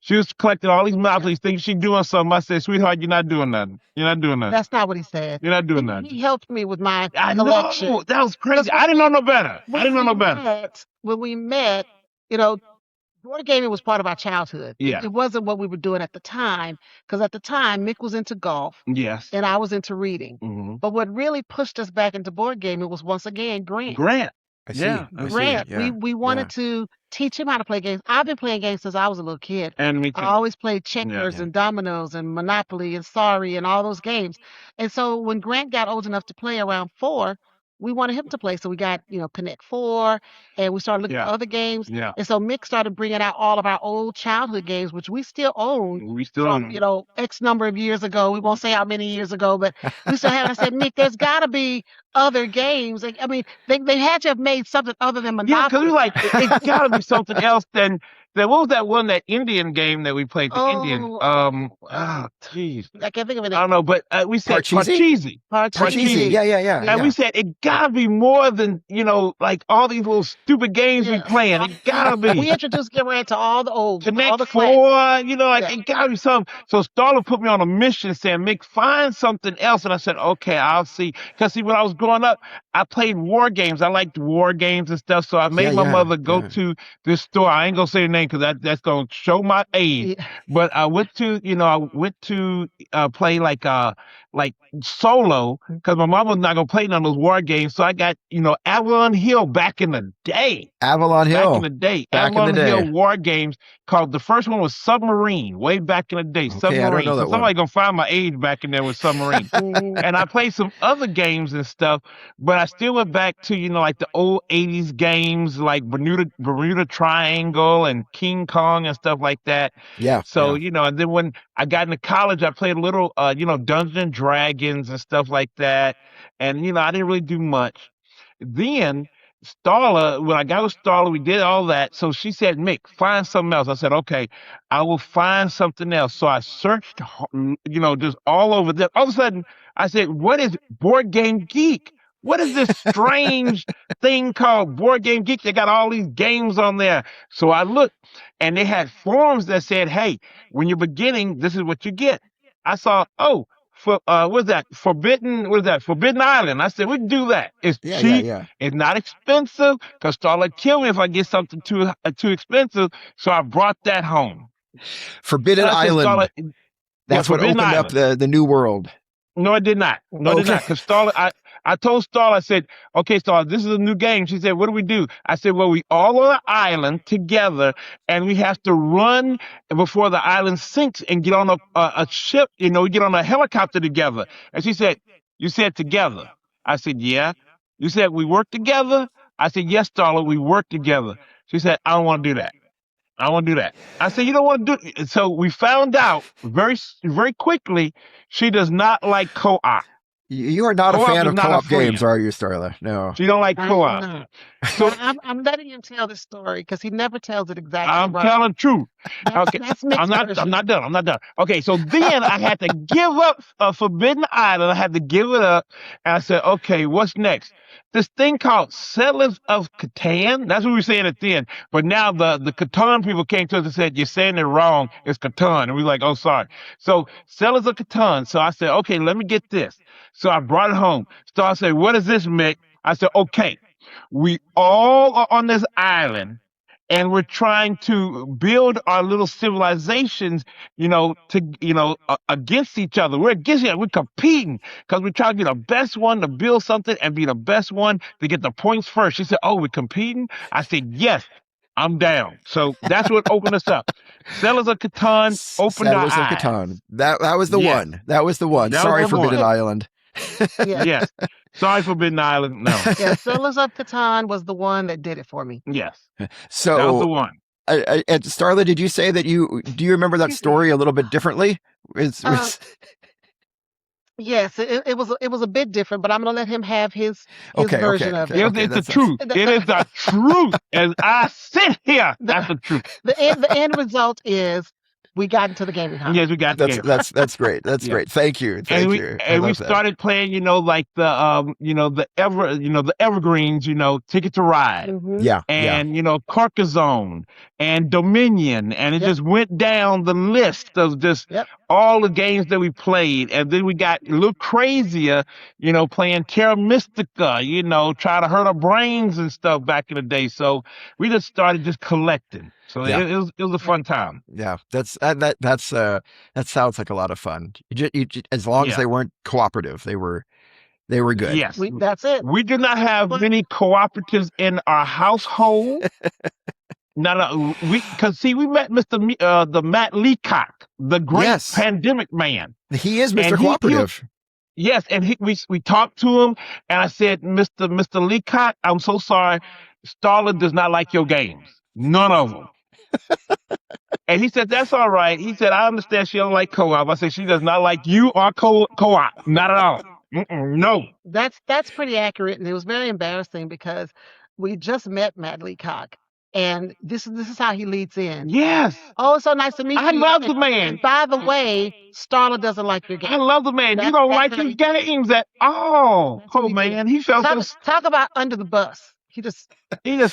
S2: She was collecting all these Monopolies, thinking she doing something. I said, sweetheart, you're not doing nothing. You're not doing nothing.
S3: That's not what he said.
S2: You're not doing
S3: He
S2: nothing.
S3: he helped me with my
S2: I
S3: collection.
S2: know. That was
S3: Because
S2: crazy. I didn't know no better. I didn't know no better.
S3: when we met, you know, board gaming was part of our childhood.
S2: Yeah.
S3: It wasn't what we were doing at the time, because at the time Mick was into golf
S2: Yes.
S3: and I was into reading.
S2: Hmm.
S3: But what really pushed us back into board gaming was once again Grant.
S2: Grant.
S1: I see. I see.
S3: Grant,
S1: Yeah.
S3: we
S1: Yeah.
S3: wanted to teach him how to play games. I've been playing games since I was a little kid.
S2: And me
S3: I
S2: too.
S3: always played
S2: Yeah.
S3: checkers
S1: Yeah.
S3: and dominoes and Monopoly and Sorry and all those games. And so when Grant got old enough to play around 4, we wanted him to play. So we got, Connect 4 and we started looking for
S2: Yeah.
S3: other games.
S2: Yeah.
S3: And so Mick started bringing out all of our old childhood games, which we still own
S2: We still
S3: from,
S2: on them.
S3: X number of years ago. We won't say how many years ago, but we still have it. I said, Mick, there's got to be other games. Like, I mean, they had to have made something other than
S2: Yeah, because we
S3: Monopoly.
S2: like it gotta be something else than what was that one, that Indian game that we played, the Indian
S3: Oh,
S2: jeez,
S3: I can't think of it.
S2: I don't know, but we said
S1: Parcheesi?
S2: Parcheesi.
S1: Parcheesi.
S3: Parcheesi.
S1: Yeah. Yeah. Yeah.
S2: And we
S1: Yeah.
S2: said it gotta be more than, like all these little stupid games we
S3: Yes.
S2: playing. It gotta
S3: We
S2: be.
S3: introduced Gilbert to all the old, all
S2: Connect
S3: the classics.
S2: Four, like
S3: Yeah.
S2: it gotta be something. So Starla put me on a mission saying, Mick, find something else. And I said, okay, I'll see. Because see, when I was growing up, I played war games. I liked war games and stuff. So I
S1: Yeah.
S2: made my
S1: Yeah.
S2: mother go
S1: Yeah.
S2: to this store. I ain't gonna say the name because that's gonna show my age.
S3: Yeah.
S2: But I went to play like solo because my mom was not gonna play none of those war games. So I got, Avalon Hill back in the day.
S1: Avalon
S2: Back in
S1: Hill.
S2: the day,
S1: Back in the
S2: Avalon Hill
S1: day.
S2: war games called, the first one was Submarine, way back in the day,
S1: Okay, I don't
S2: Submarine.
S1: know
S2: So
S1: that one.
S2: somebody gonna find my age back in there with Submarine.
S3: Mhm.
S2: And I played some other games and stuff, but I still went back to, like the old 80s games like Bermuda Triangle and King Kong and stuff like that.
S1: Yeah.
S2: So,
S1: Yeah.
S2: and then when I got into college, I played a little Dungeons and Dragons and stuff like that. And, I didn't really do much. Then Starla, when I got with Starla, we did all that. So she said, Mick, find something else. I said, okay, I will find something else. So I searched, just all over there. All of a sudden, I said, what is Board Game Geek? What is this strange thing called Board Game Geek? They got all these games on there. So I looked, and they had forums that said, hey, when you're beginning, this is what you get. I saw, oh, what's that? Forbidden Island. I said, we can do that. It's
S1: Yeah. Yeah.
S2: cheap.
S1: Yeah.
S2: It's not expensive, because Starla kill me if I get something too expensive. So I brought that home.
S1: Forbidden
S2: And I said,
S1: Island.
S2: Starla,
S1: That's what
S2: Forbidden
S1: opened up
S2: Island.
S1: the new world.
S2: No, it did not. No, it did
S1: Okay.
S2: not. Because I told Starla, I said, okay, Starla, this is a new game. She said, what do we do? I said, well, we all on an island together, and we have to run before the island sinks and get on a ship. We get on a helicopter together. And she said, you said together. I said, yeah. You said we work together? I said, yes, Starla, we work together. She said, I don't want to do that. I want to do that. I said, you don't want to do it. So we found out very, very quickly she does not like co-op.
S1: You are not a
S2: Co-op
S1: fan
S2: is
S1: of
S2: not her
S1: co-op games,
S2: friend.
S1: are you, Starla? No.
S2: She don't like
S3: I'm
S2: co-op.
S3: not.
S2: So
S3: I'm letting him tell the story because he never tells it exactly
S2: I'm
S3: right.
S2: telling the truth. Okay,
S3: That's Mick's
S2: I'm not
S3: version.
S2: done. I'm not done. Okay, so then I had to give up Forbidden Island. I had to give it up, and I said, okay, what's next? This thing called Settlers of Catan. That's what we were saying at the end. But now the Catan people came to us and said, you're saying it wrong. It's Catan. And we were like, oh, sorry. So Settlers of Catan. So I said, okay, let me get this. So I brought it home. So I said, what is this, Mick? I said, okay, we all are on this island, and we're trying to build our little civilizations, against each other. We're against each other. We're competing because we're trying to be the best one to build something and be the best one to get the points first. She said, oh, we're competing? I said, yes, I'm down. So that's what opened us up. Settlers of Catan opened our
S1: Settlers of
S2: eyes.
S1: Catan. That was the
S2: Yes.
S1: one. That was the one.
S2: That
S1: Sorry,
S2: was the
S1: Forbidden
S2: one.
S1: Island.
S3: Yeah.
S2: Yes. Sorry, Forbidden Island. No.
S3: Yeah, Settlers of Catan was the one that did it for me.
S2: Yes. That was the
S1: So,
S2: one.
S1: Starla, did you say that do you remember that story a little bit differently?
S3: Yes, it was a bit different, but I'm gonna let him have his
S1: Okay,
S3: version of it.
S1: okay.
S2: It's the truth. It is the truth. As I sit here, that's the truth.
S3: The end result is we got into the gaming house.
S2: Yes, we got the game.
S1: That's great. That's
S2: Yeah.
S1: great. Thank you.
S2: And we
S1: you.
S2: and we started playing, like the evergreens, Ticket to Ride.
S3: Mhm.
S1: Yeah.
S2: And Carcassonne and Dominion, and it
S3: Yep.
S2: just went down the list of just
S3: Yep.
S2: all the games that we played. And then we got a little crazier, playing Terra Mystica, trying to hurt our brains and stuff back in the day. So we just started just collecting. So
S1: Yeah.
S2: it was a fun time.
S1: Yeah, that sounds like a lot of fun. As long as
S2: Yeah.
S1: they weren't cooperative, they They were good.
S2: Yes.
S3: That's it.
S2: We do not have many cooperatives in our household. No, because see, we met the Matt Leacock, the great
S1: Yes.
S2: pandemic man.
S1: He is Mr.
S2: And
S1: Cooperative.
S2: Yes, and we talked to him, and I said, Mr. Leacock, I'm so sorry, Starla does not like your games, none of them. And he said, that's all right. He said, I understand she don't like co-op. I said, she does not like you or co-op, not at all. No.
S3: That's pretty accurate, and it was very embarrassing because we just met Matt Leacock, and this is how he leads in.
S2: Yes.
S3: Oh, it's so nice to meet
S2: I
S3: you.
S2: love the
S3: And
S2: man.
S3: by the way, Starla doesn't like your game.
S2: I love the man. You don't like his games at all.
S3: That's what
S2: Oh
S3: he did.
S2: man, he felt
S3: Talk about under the bus. He just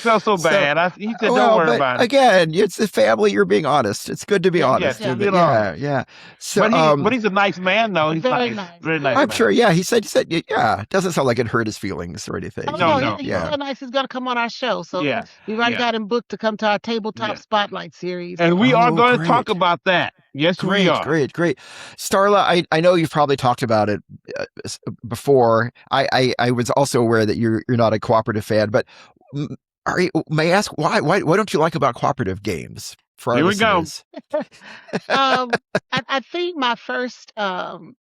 S2: felt so
S1: So,
S2: bad. He said, "Don't
S1: well,
S2: worry
S1: but
S2: about it."
S1: again, it's the family. You're being honest. It's good to be
S3: Yes,
S1: honest.
S3: yes,
S2: be
S1: Yeah,
S2: honest.
S1: yeah. So,
S2: But he's a nice man, though. He's
S3: very
S2: nice,
S3: nice.
S2: very nice
S1: I'm
S2: man.
S1: sure. Yeah, he said, yeah. It doesn't sound like it hurt his feelings or anything.
S3: Oh
S2: No,
S3: no,
S2: no,
S3: he's
S1: Yeah.
S3: so nice. He's gonna come on our show. So
S2: Yes,
S3: we've already
S2: yes.
S3: got him booked to come to our tabletop
S2: Yes.
S3: spotlight series.
S2: And we are
S1: Oh,
S2: going to talk
S1: great.
S2: about that. Yes, we
S1: Great,
S2: are.
S1: great. Starla, I know you've probably talked about it before. I was also aware that you're not a cooperative fan, but may I ask why don't you like about cooperative games for our
S2: Here we go.
S1: listeners?
S3: I think my first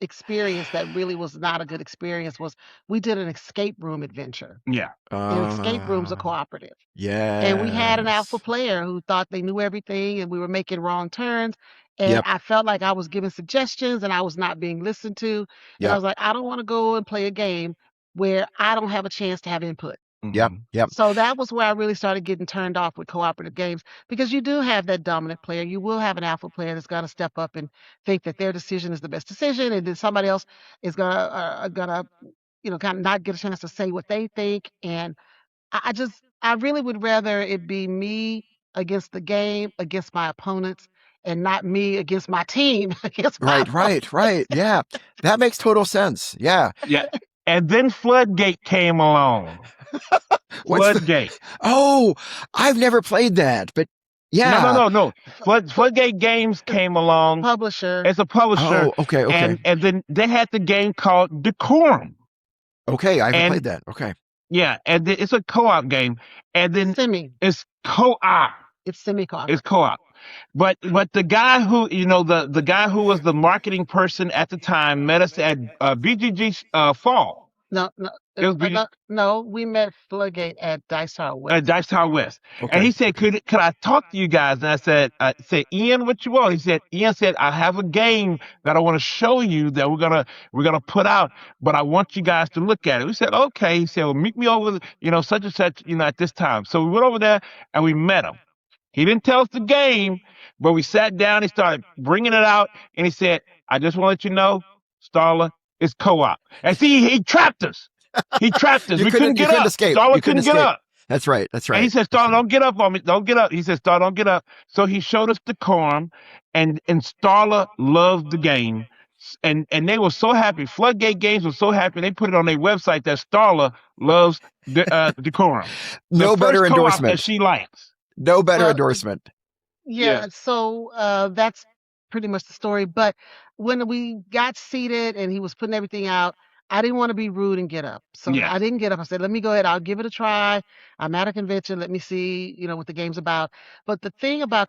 S3: experience that really was not a good experience was we did an escape room adventure.
S2: Yeah.
S3: And escape rooms are cooperative.
S1: Yeah.
S3: And we had an alpha player who thought they knew everything and we were making wrong turns. And
S1: Yep.
S3: I felt like I was giving suggestions and I was not being listened to. And I
S1: Yep.
S3: was like, I don't want to go and play a game where I don't have a chance to have input.
S1: Yep. Yep.
S3: So that was where I really started getting turned off with cooperative games because you do have that dominant player. You will have an alpha player that's going to step up and think that their decision is the best decision, and then somebody else is gonna kind of not get a chance to say what they think. And I really would rather it be me against the game, against my opponents, and not me against my team against my opponents.
S1: Right. Yeah. That makes total sense. Yeah.
S2: Yeah. And then Floodgate came along. Floodgate.
S1: Oh, I've never played that, but yeah.
S2: No. Floodgate Games came along.
S3: Publisher.
S2: It's a publisher.
S1: Oh, okay.
S2: And then they had the game called Decorum.
S1: Okay, I haven't played that. Okay.
S2: Yeah, and it's a co-op game, and then it's co-op.
S3: It's semi-co-op.
S2: It's co-op. But the guy who the guy who was the marketing person at the time met us at BGG Fall.
S3: No, we met Floodgate at Dice Tower West.
S2: At Dice Tower West.
S1: Okay.
S2: And he said, could I talk to you guys? And I said, Ian, what you want? Ian said, I have a game that I want to show you that we're gonna put out, but I want you guys to look at it. We said, okay. He said, well, meet me over, such and such, at this time. So we went over there and we met him. He didn't tell us the game, but we sat down. He started bringing it out, and he said, I just want to let you know, Starla, it's co-op. And see, he trapped us. He trapped us. We couldn't get up.
S1: Escape.
S2: Starla couldn't get up.
S1: That's right.
S2: And he said, Starla, don't get up on me. Don't get up. He said, Starla, don't get up. So he showed us Decorum, and Starla loved the game. And they were so happy. Floodgate Games was so happy. They put it on their website that Starla loves Decorum.
S1: No better endorsement.
S2: That she likes.
S1: No better endorsement.
S3: Yeah. So that's pretty much the story. But when we got seated and he was putting everything out, I didn't want to be rude and get up. So I didn't get up. I said, let me go ahead. I'll give it a try. I'm at a convention. Let me see, what the game's about. But the thing about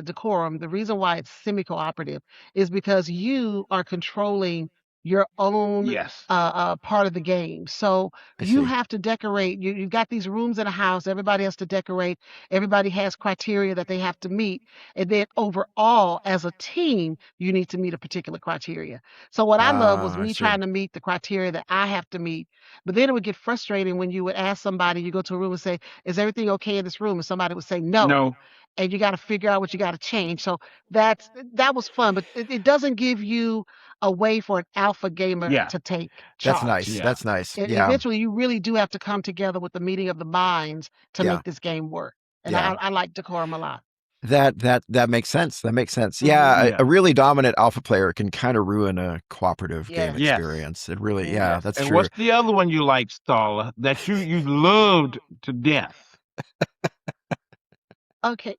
S3: Decorum, the reason why it's semi-cooperative is because you are controlling your own part of the game. So you have to decorate. You've got these rooms in a house. Everybody has to decorate. Everybody has criteria that they have to meet. And then overall, as a team, you need to meet a particular criteria. So what I love was me trying to meet the criteria that I have to meet. But then it would get frustrating when you would ask somebody, you go to a room and say, is everything okay in this room? And somebody would say, no.
S2: No.
S3: And you got to figure out what you got to change. So that was fun, but it doesn't give you a way for an alpha gamer to take charge.
S1: That's nice.
S2: Yeah.
S1: That's nice.
S3: And eventually, you really do have to come together with the meeting of the minds to make this game work. And I like Decorum a lot.
S1: That makes sense. That makes sense. Yeah, a really dominant alpha player can kind of ruin a cooperative game experience. It really, that's
S2: and
S1: true.
S2: What's the other one you like, Starla, that you loved to death?
S3: Okay.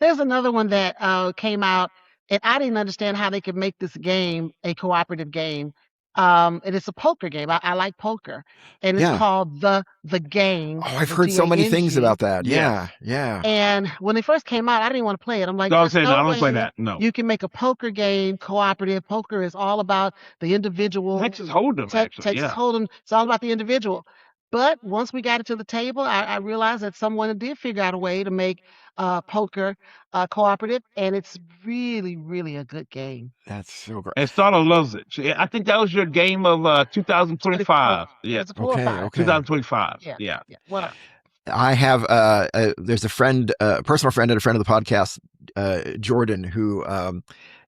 S3: There's another one that came out, and I didn't understand how they could make this game a cooperative game. And it's a poker game. I like poker, and it's
S1: Yeah.
S3: called the Gang,
S1: Oh, I've
S3: the
S1: heard so many things
S3: Gang.
S1: about that.
S2: Yes.
S1: Yeah. Yeah.
S3: And when it first came out, I didn't want to play it. I'm like,
S2: So I was
S3: there's
S2: saying, no, I
S3: no
S2: don't play
S3: way
S2: that. No.
S3: you can make a poker game cooperative. Poker is all about the individual.
S2: Texas Hold'em, actually.
S3: Texas
S2: Yeah.
S3: Hold'em. It's all about the individual. But once we got it to the table, I realized that someone did figure out a way to make poker cooperative, and it's really, really a good game.
S1: That's so great.
S2: And Starla loves it. I think that was your game of 2025. Yeah.
S3: It's a 4 or 5.
S1: Okay.
S2: 2025.
S3: Yeah,
S2: Yeah.
S3: yeah. One of
S1: I have there's a friend, a personal friend and a friend of the podcast, Jordan, who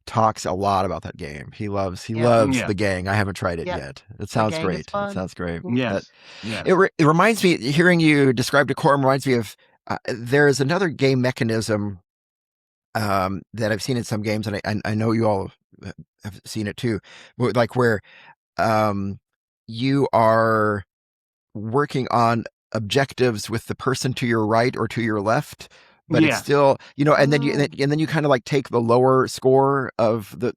S1: talks a lot about that game. He loves
S2: Yeah.
S1: the Gang. I haven't tried it
S3: Yeah.
S1: yet. It
S3: The
S1: sounds
S3: Gang is
S1: great. It
S3: fun.
S1: sounds great.
S2: Yes. Yes.
S1: It reminds me, hearing you describe decorum reminds me of there's another game mechanism that I've seen in some games, and I know you all have seen it too, like where you are working on objectives with the person to your right or to your left, but it's
S2: Yes.
S1: still, and then
S3: Oh.
S1: you kind of like take the lower score of the,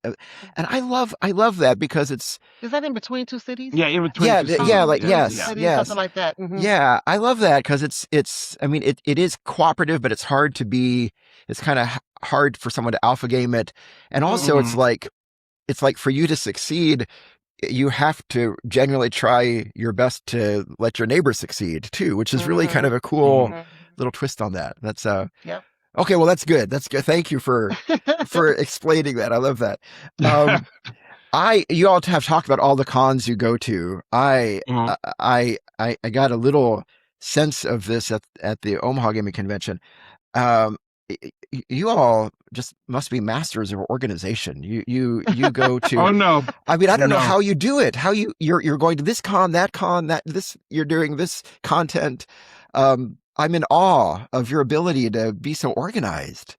S1: and I love that because it's,
S3: Is that in between two cities?
S2: Yeah, in between.
S1: yeah,
S2: two cities.
S1: yeah, like
S3: Between two
S1: yes,
S3: cities,
S1: yes,
S3: something like that. Mhm.
S1: yeah, I love that because it's. I mean, it is cooperative, but it's hard to be. It's kind of hard for someone to alpha game it, and also
S2: Mhm.
S1: it's like for you to succeed, you have to genuinely try your best to let your neighbor succeed too, which is really kind of a cool
S3: Mhm.
S1: little twist on that. That's
S3: Yep.
S1: okay. Well, that's good. That's good. Thank you for explaining that. I love that. You all have talked about all the cons you go to.
S2: Mhm.
S1: I got a little sense of this at the Omaha Gaming Convention. Um, you all just must be masters of organization. You go to.
S2: Oh no.
S1: I mean, I don't know
S2: No.
S1: how you do it. How you're going to this con, that this, you're doing this content. I'm in awe of your ability to be so organized.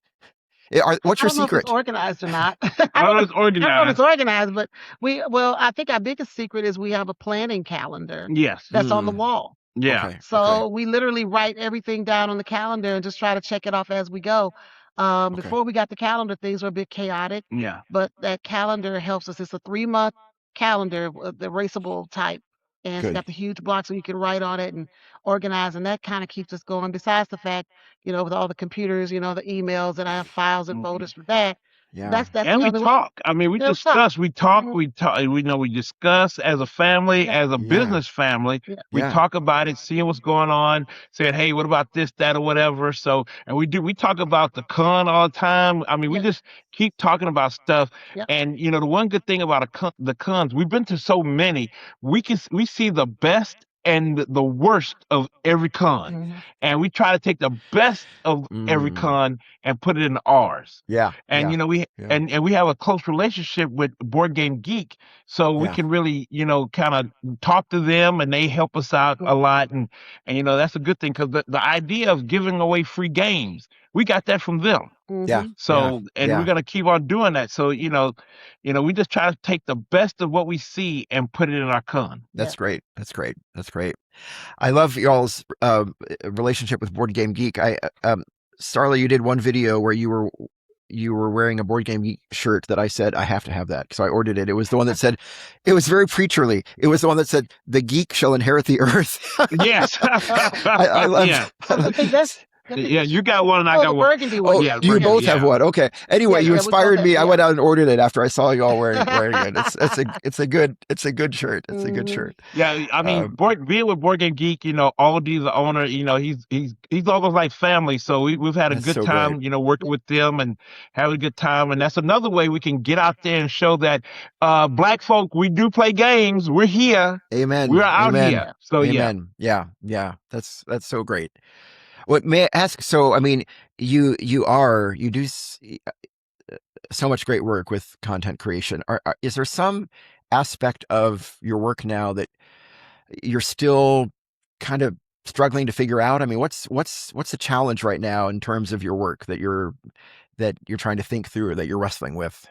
S1: What's your
S3: I don't know if
S1: secret?
S3: it's organized or not.
S2: I know it's
S3: I don't know if it's
S2: organized.
S3: organized, but I think our biggest secret is we have a planning calendar
S2: Yes.
S3: that's on the wall.
S2: Yeah.
S1: Okay.
S3: So we literally write everything down on the calendar and just try to check it off as we go.
S1: Okay.
S3: Before we got the calendar, things were a bit chaotic,
S2: Yeah.
S3: but that calendar helps us. It's a 3-month calendar, the erasable type, and it's
S1: Good.
S3: got the huge block so you can write on it and organize, and that kind of keeps us going. Besides the fact, with all the computers, the emails, and I have files and
S2: Mhm.
S3: folders for that.
S1: Yeah.
S3: That's
S2: And
S3: the
S2: we
S3: only way.
S2: talk. I mean, we
S3: Yeah, we talk.
S2: discuss. We talk.
S3: Mhm.
S2: We talk. We discuss as a family,
S3: Yeah.
S2: as a
S1: Yeah.
S2: business family.
S3: Yeah.
S2: We
S1: Yeah.
S2: talk about it, seeing what's going on, saying, "Hey, what about this, that, or whatever?" So, and we talk about the con all the time. I mean, we
S3: Yeah.
S2: just keep talking about stuff.
S3: Yeah.
S2: And the one good thing about the cons, we've been to so many. We see the best and the worst of every con,
S3: Mhm.
S2: and we try to take the best of every
S1: Mm.
S2: con and put it in ours.
S1: Yeah.
S2: And
S1: yeah.
S2: we
S1: Yeah.
S2: and we have a close relationship with Board Game Geek, so we
S1: Yeah.
S2: can really kind of talk to them, and they help us out a lot, and that's a good thing because the idea of giving away free games, we got that from them.
S1: Yeah.
S3: Mhm.
S2: So and
S1: Yeah.
S2: we're gonna keep on doing that. So we just try to take the best of what we see and put it in our con.
S1: That's great. That's great. That's great. I love y'all's relationship with Board Game Geek. Starla, you did one video where you were wearing a Board Game Geek shirt that I said I have to have that, so I ordered it. It was the one that said, it was very preacherly. It was the one that said, "The geek shall inherit the earth."
S2: Yes.
S1: I love.
S2: Yeah.
S3: I think that's.
S2: Yeah, you got one and I got
S3: the
S2: one.
S3: burgundy one.
S1: Oh,
S2: Yeah,
S1: you
S2: burgundy,
S1: both have
S2: yeah.
S1: one. Okay. Anyway,
S3: Yeah,
S1: you
S3: yeah, we both
S1: inspired
S3: have-
S1: me. I
S3: yeah.
S1: went out and ordered it after I saw you all wearing it. It's a good shirt. It's a good
S3: Mhm.
S1: shirt.
S2: Yeah, I mean, being with Board Game Geek, Aldi, the owner, he's almost like family. So we've had a
S1: That's
S2: good
S1: so
S2: time, working with them and having a good time. And that's another way we can get out there and show that Black folk, we do play games. We're here.
S1: Amen.
S2: We're out
S1: Amen.
S2: here. So yeah.
S1: Amen. Yeah. That's so great. What may I ask? So, I mean, you do so much great work with content creation. Is there some aspect of your work now that you're still kind of struggling to figure out? I mean, what's the challenge right now in terms of your work that you're trying to think through, or that you're wrestling with?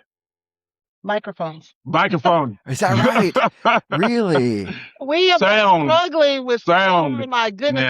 S3: Microphones.
S2: Microphone.
S1: Is that right? Really?
S3: We have been
S2: Sound.
S3: struggling with
S2: Sound.
S3: Oh my goodness.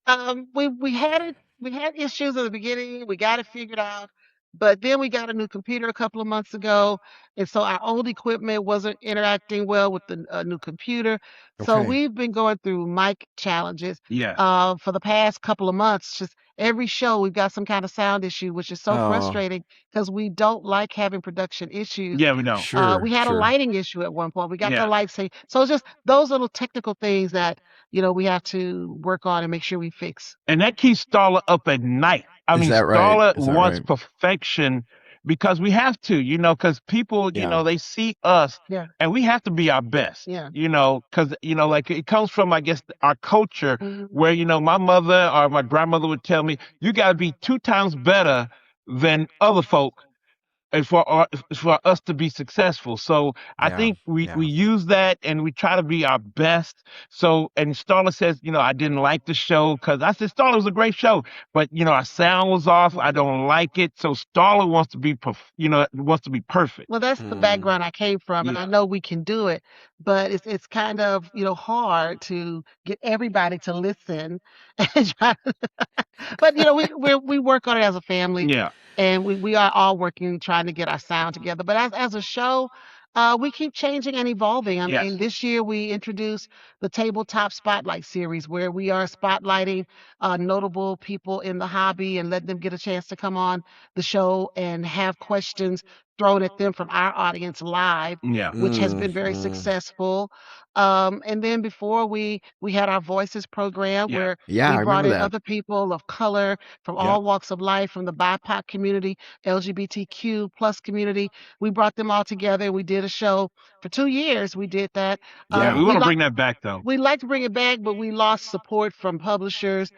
S2: Yeah.
S3: We had issues at the beginning. We got it figured out, But then we got a new computer a couple of months ago, and so our old equipment wasn't interacting well with the new computer. So
S1: Okay.
S3: we've been going through mic challenges
S2: Yes.
S3: for the past couple of months. Just every show, we've got some kind of sound issue, which is so
S1: Oh,
S3: frustrating because we don't like having production issues.
S2: Yeah, we don't.
S3: We
S1: sure,
S3: had a
S1: sure.
S3: lighting issue at one point. We got the
S2: Yeah.
S3: lights. So it's just those little technical things that we have to work on and make sure we fix.
S2: And that keeps Starla up at night. I
S1: Is
S2: mean,
S1: that right?
S2: Starla
S1: Is that
S2: wants
S1: right?
S2: perfection because we have to, because people,
S1: Yeah.
S2: they see us
S3: Yeah,
S2: and we have to be our best,
S3: yeah.
S2: because, like it comes from, I guess, our culture
S3: Mhm.
S2: where, my mother or my grandmother would tell me, you got to be 2 times better than other folk and for us to be successful. So I
S1: Yeah.
S2: think we
S1: Yeah.
S2: we use that and we try to be our best. So and Starla says, I didn't like the show because I said Starla was a great show, but our sound was off. I don't like it. So Starla wants to be, wants to be perfect.
S3: Well, that's the
S1: Mm,
S3: background I came from, and I
S2: Yeah.
S3: know we can do it, but it's kind of hard to get everybody to listen and try. But we work on it as a family,
S2: Yeah.
S3: and we are all working trying to get our sound together. But as a show, we keep changing and evolving. I
S2: Yes.
S3: mean, this year we introduced the Tabletop Spotlight series, where we are spotlighting notable people in the hobby and letting them get a chance to come on the show and have questions thrown at them from our audience live,
S2: Yeah.
S3: which has been very
S1: mm.
S3: successful. And then before we had our Voices program
S2: Yeah.
S3: where
S1: Yeah,
S3: we
S1: I
S3: brought
S1: remember
S3: in
S1: that.
S3: other people of color from
S2: Yep.
S3: all walks of life, from the BIPOC community, LGBTQ plus community. We brought them all together. We did a show for 2 years. We did that.
S2: Yeah.
S1: Yeah.
S2: We
S3: We
S2: want to
S3: like
S2: bring that back though.
S3: we like to bring it back, but we lost support from publishers.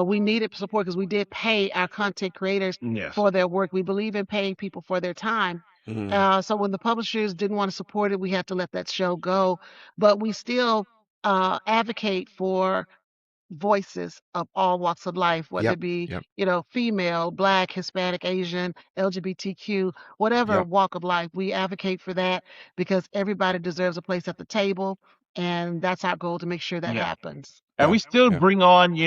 S3: We needed support because we did pay our content creators
S2: Yes.
S3: for their work. We believe in paying people for their time.
S1: Mm.
S3: So when the publishers didn't want to support it, we had to let that show go. But we still advocate for voices of all walks of life, whether
S1: Yep.
S3: it be,
S1: Yep.
S3: female, black, Hispanic, Asian, LGBTQ, whatever
S1: Yep.
S3: walk of life. We advocate for that because everybody deserves a place at the table. And that's our goal to make sure that
S2: Yeah.
S3: happens.
S2: And
S1: Yep.
S2: we still
S1: Yep.
S2: bring on,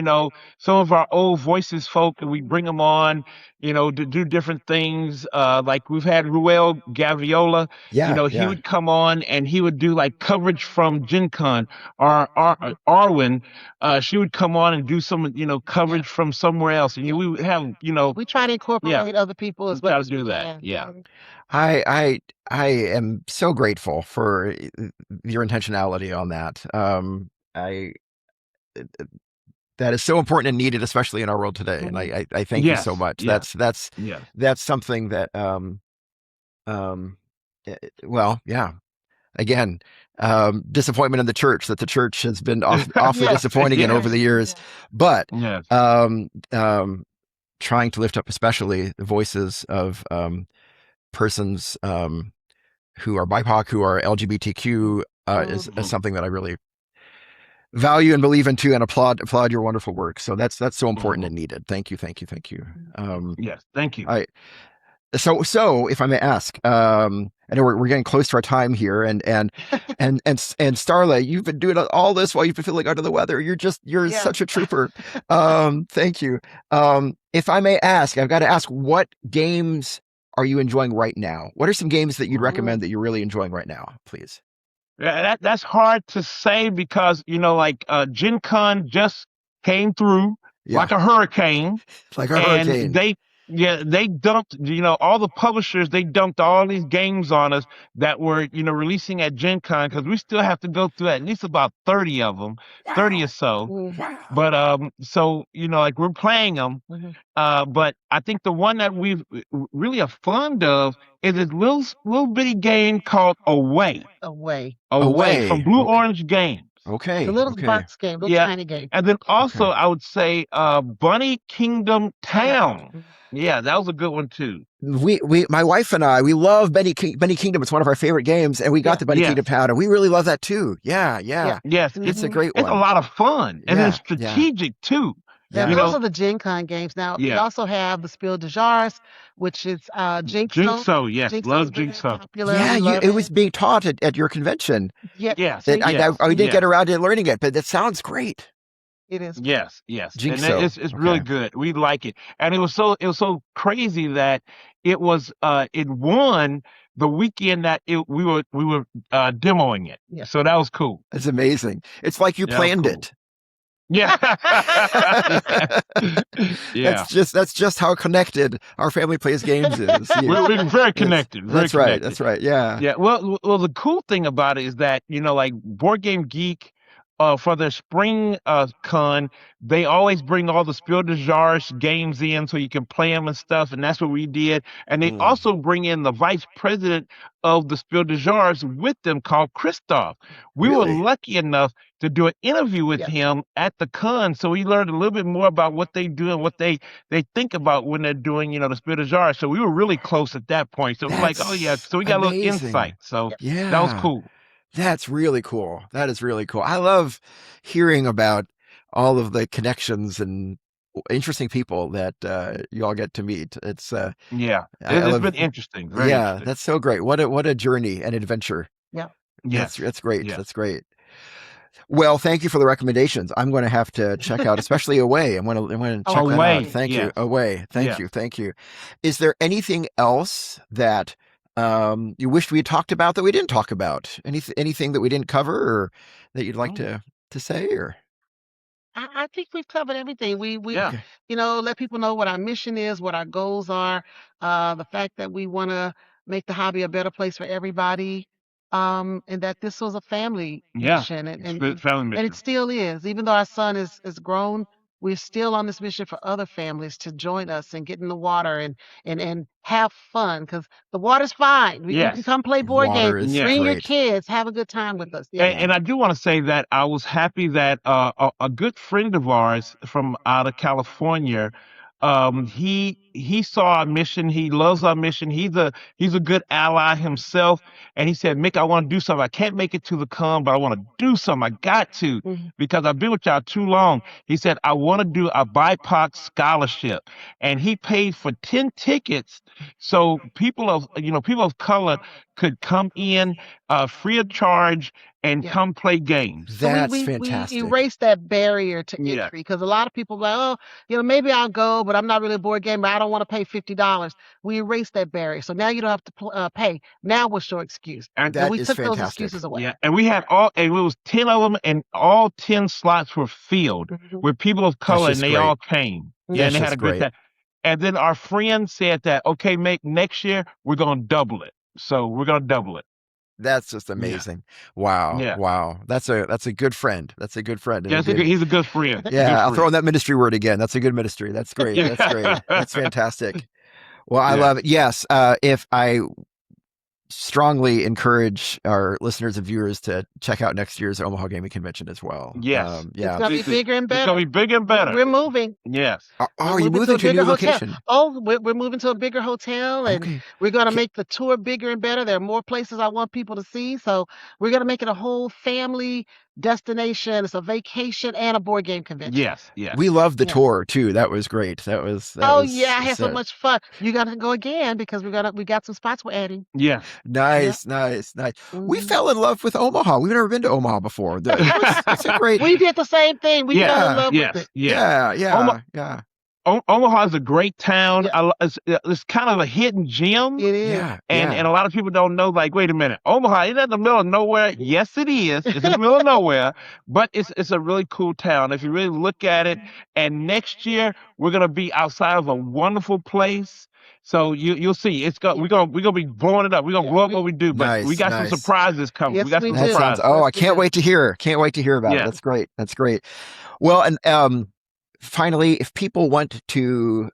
S2: some of our old voices folk, and we bring them on, to do different things. Like we've had Ruel Gaviola,
S1: Yeah.
S2: he
S1: Yeah.
S2: would come on and he would do like coverage from Gen Con. Or Arwen, she would come on and do some,
S3: Yeah,
S2: coverage from somewhere else. And
S3: yeah.
S2: we would have,
S3: We try to
S2: yeah,
S3: incorporate other people
S2: we
S3: as much
S2: try to
S3: as we
S2: do that.
S3: can.
S2: Yeah.
S1: I I I am so grateful for your intentionality on that. I that is so important and needed, especially in our world today. And
S3: Mhm.
S1: I thank you so
S2: Yes.
S1: much.
S2: Yes.
S1: That's
S2: Yes.
S1: that's something that um well, yeah. Again, disappointment in the church that the church has been awfully
S3: Yes,
S1: disappointing in over
S2: Yes.
S1: the
S3: yes,
S1: years.
S3: yes.
S1: But
S2: Yes.
S1: trying to lift up, especially the voices of persons who are BIPOC, who are LGBTQ, is
S3: Mhm.
S1: something that I really value and believe in too, and applaud your wonderful work. So that's so important
S2: Mhm.
S1: and needed. Thank you, thank you, thank you.
S2: Yes. Thank you.
S1: I so if I may ask, I know we're getting close to our time here, and Starla, you've been doing all this while you've been feeling under the weather. You're
S3: Yeah.
S1: such a trooper. Thank you. If I may ask, I've got to ask, what games are you enjoying right now? What are some games that you'd recommend
S3: Mhm.
S1: that you're really enjoying right now, please?
S2: Yeah, that's hard to say because like Gen Con just came through
S1: Yeah,
S2: like a hurricane,
S1: like a
S2: and
S1: hurricane.
S2: they dumped, all the publishers, they dumped all these games on us that were releasing at Gen Con, because we still have to go through at least about 30 of them, 30 or
S1: Wow,
S2: so.
S3: Mhm.
S1: wow.
S2: But so like we're playing them.
S3: Mhm.
S2: But I think the one that we've really are fond of is this little bitty game called Away.
S3: Away.
S2: Away from
S1: Away.
S2: Blue
S1: Okay,
S2: Orange Games.
S3: The
S1: okay,
S3: little
S1: okay,
S3: box game, little
S2: Yeah.
S3: tiny game.
S2: And then also
S1: okay.
S2: I would say Bunny Kingdom
S3: Town.
S2: Town. Yeah, that was a good one too.
S1: My wife and I, we love Benny Kingdom. It's one of our favorite games, and we got
S3: Yeah.
S1: the Benny
S2: Yes.
S1: Kingdom Town, and we really love that too. Yeah,
S3: Yeah.
S1: yeah.
S2: Yes.
S1: It's a
S3: Mhm.
S1: great
S2: It's a
S1: one.
S2: lot of fun. And it's
S1: Yeah, yeah,
S2: strategic too.
S3: And
S2: You
S1: yeah.
S3: those
S2: know,
S3: are the Gen Con games. Now, we
S2: yeah.
S3: also have the Spiel des Jahres, which is Jinxo.
S2: Jigsaw, yes.
S3: Jinxo is
S2: Love
S3: very
S2: Jigsaw.
S3: popular.
S1: Yeah,
S3: We love
S1: it was
S3: it.
S1: being taught at your convention.
S3: Yeah,
S2: Yes.
S1: That
S3: Jinxo.
S2: Yes.
S1: we didn't
S3: Mhm.
S1: get
S2: Yes.
S1: around to learning it, but that sounds great.
S3: It is.
S2: Yes, yes, and
S1: Jinxo.
S2: it's really
S1: Okay.
S2: good. We like it, and it was so crazy that it won the weekend that we were demoing it.
S3: Yeah.
S2: So that was cool.
S1: It's amazing. It's like you
S2: Yeah, that was
S1: planned
S2: cool.
S1: it.
S2: Yeah, yeah.
S1: That's just how connected our family plays games is.
S2: We're very
S1: It's
S2: connected, very
S1: that's right.
S2: connected.
S1: That's right. Yeah.
S2: Yeah, well, the cool thing about it is that like Board Game Geek, for their spring con, they always bring all the Spiel des Jahres games in so you can play them and stuff, and that's what we did. And they
S1: Mm.
S2: also bring in the vice president of the Spiel des Jahres with them, called Christoph. We were
S1: Really?
S2: lucky enough to do an interview with
S3: Yeah.
S2: him at the con, so we learned a little bit more about what they do and what they think about when they're doing, the Spiel des Jahres. So we were really close at that point. So it was like, oh yeah,
S1: That's
S2: so we got a little
S1: amazing.
S2: insight. So
S3: Yeah.
S2: that was
S1: Yeah.
S2: cool.
S1: That's really cool. That is really cool. I love hearing about all of the connections and interesting people that you all get to meet. It's
S2: Yeah,
S1: I
S2: it's
S1: love
S2: been interesting, very
S1: yeah,
S2: interesting.
S1: that's so great. What a journey and adventure.
S3: Yeah.
S2: Yes,
S1: That's great.
S2: yes.
S1: That's great. Well, thank you for the recommendations. I'm going to have to check out, especially Away. I'm going to check that out.
S2: Away,
S1: Thank you.
S2: yes.
S1: Away. Thank
S2: Yes.
S1: you. Thank you. Is there anything else that you wished we had talked about that we didn't talk about? Anything that we didn't cover or that you'd like to say? Or
S3: I think we've covered everything. We
S2: Yeah.
S1: okay.
S3: let people know what our mission is, what our goals are, the fact that we want to make the hobby a better place for everybody, and that this was a family
S2: Yeah,
S3: mission, and
S2: it's
S3: and
S2: been family
S3: and it
S2: mission.
S3: still is. Even though our son is grown, we're still on this mission for other families to join us and get in the water and have fun because the water's fine. You can
S2: Yes.
S3: come play board game,
S1: Water is
S2: Yeah.
S3: bring your
S1: great.
S3: kids, have a good time with us. Yeah.
S2: And I do want to say that I was happy that a good friend of ours from out of California, he saw our mission. He loves our mission. He's a good ally himself. And he said, Mick, I want to do something. I can't make it to the con, but I want to do something. I got to
S3: Mhm.
S2: because I've been with y'all too long. He said, I want to do a BIPOC scholarship. And he paid for 10 tickets so people of color could come in free of charge and
S3: Yeah.
S2: come play games.
S3: So we
S1: That's
S3: we we
S1: fantastic.
S3: erased that barrier to
S2: Yeah.
S3: entry because a lot of people like, oh, maybe I'll go, but I'm not really a board gamer. I don't want to pay $50. We erased that barrier, so now you don't have to pay. Now what's your excuse?
S2: And
S3: And
S1: That
S3: we
S1: is
S3: took those
S1: fantastic.
S3: excuses away.
S2: yeah, and we had and it was 10 of them, and all 10 slots were filled
S3: Mhm.
S2: with people of
S1: That's
S2: color, and
S1: just
S2: they
S1: great.
S2: all came. Yeah, and
S1: That's
S2: they had
S1: just
S2: a good
S1: great.
S2: time. And then our friend said that, okay, next year we're gonna double it. So we're gonna double it.
S1: That's just amazing. Wow.
S2: Yeah.
S1: Wow. That's a good friend. That's a good friend. And
S2: Yeah,
S1: again,
S2: he's a good friend.
S1: yeah, I'll
S2: Good
S1: throw in
S2: friend.
S1: that ministry word again. That's a good ministry. That's great. That's great. That's fantastic. Well, I
S2: Yeah.
S1: love it. Yes. If I strongly encourage our listeners and viewers to check out next year's Omaha Gaming Convention as well.
S2: Yes.
S3: It's
S1: Yeah.
S3: gonna be bigger and
S2: It's
S3: better.
S2: gonna be bigger and better.
S3: We're moving.
S2: Yes.
S1: Are you
S3: moving
S1: moving to a new
S3: bigger hotel.
S1: location?
S3: Oh, we're moving to a bigger hotel, and
S1: Okay.
S3: we're gonna
S1: Ca-
S3: make the tour bigger and better. There are more places I want people to see, so we're gonna make it a whole family destination. It's a vacation and a board game convention.
S2: Yes. Yes.
S1: We loved the
S3: Yeah.
S1: tour too. That was great. That was
S3: Oh yeah, I had so
S1: so
S3: much fun. You gotta go again because we got some spots we're adding.
S2: Yes.
S1: nice, nice, nice. We
S3: Mhm.
S1: fell in love with Omaha. We've never been to Omaha before. It's a great.
S3: We did the same thing. We fell in
S1: Yeah.
S3: love
S2: Yes.
S3: with it.
S2: Yes.
S1: Yeah,
S2: Oma-
S1: yeah,
S2: Omaha is a great town.
S3: Yeah.
S2: It's kind of a hidden gem.
S3: It is.
S1: yeah,
S2: And
S1: yeah.
S2: and a lot of people don't know, like, wait a minute, Omaha, isn't that in the middle of nowhere? Yes, it is. It's in the middle of nowhere, but it's a really cool town if you really look at it. And next year we're gonna be outside of a wonderful place. So you'll see.
S3: Yeah.
S2: We're gonna be blowing it up. We're gonna
S3: Yeah.
S2: blow up what we do, but we
S1: Nice,
S2: got some
S1: nice.
S2: surprises coming.
S3: Yes,
S2: We got
S3: we
S2: some
S3: do.
S1: That sounds.
S2: surprises.
S1: Oh, I
S3: Yes, we
S1: can't
S3: do.
S1: wait to hear. Can't wait to hear about it.
S2: Yeah.
S1: That's great. That's great. Well, and finally, if people want to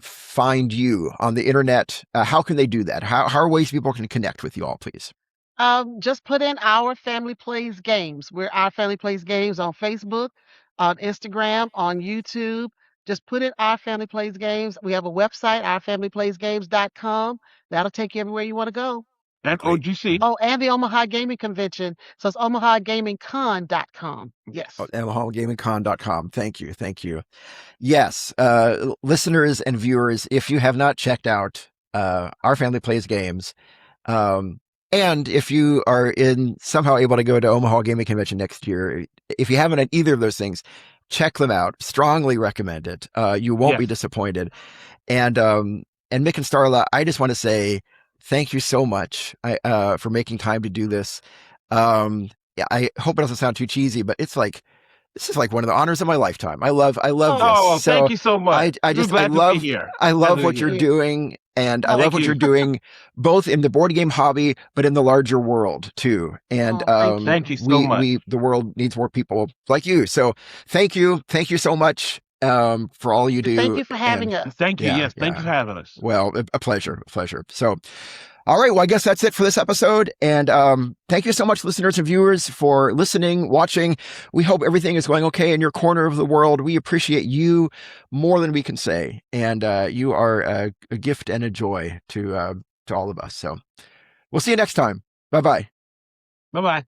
S1: find you on the internet, how can they do that? How are ways people can connect with you all, please?
S3: Just put in Our Family Plays Games. We're Our Family Plays Games on Facebook, on Instagram, on YouTube. Just put in Our Family Plays Games. We have a website, ourfamilyplaysgames.com. That'll take you everywhere you want to go.
S2: And
S1: Great.
S2: OGC.
S3: Oh, and the Omaha Gaming Convention. So it's omahagamingcon.com. Yes.
S1: OmahaGamingCon.com. Thank you. Thank you. Yes, listeners and viewers, if you have not checked out Our Family Plays Games, and if you are somehow able to go to Omaha Gaming Convention next year, if you haven't done either of those things, check them out. Strongly recommend it. You won't be disappointed. And Mik and Starla, I just want to say thank you so much for making time to do this. Yeah, I hope it doesn't sound too cheesy, but this is like one of the honors of my lifetime. I love this. So
S2: thank you so much.
S1: I love what you're doing, and I love what you're doing both in the board game hobby, but in the larger world too. And
S2: thank you so much.
S1: The world needs more people like you. So thank you so much for all you do.
S3: Thank you for having us.
S2: Thank you. Yes, thank you for having us.
S1: Well, a pleasure. So, all right. Well, I guess that's it for this episode. And thank you so much, listeners and viewers, for listening, watching. We hope everything is going okay in your corner of the world. We appreciate you more than we can say. And you are a gift and a joy to all of us. So we'll see you next time. Bye-bye.
S2: Bye-bye.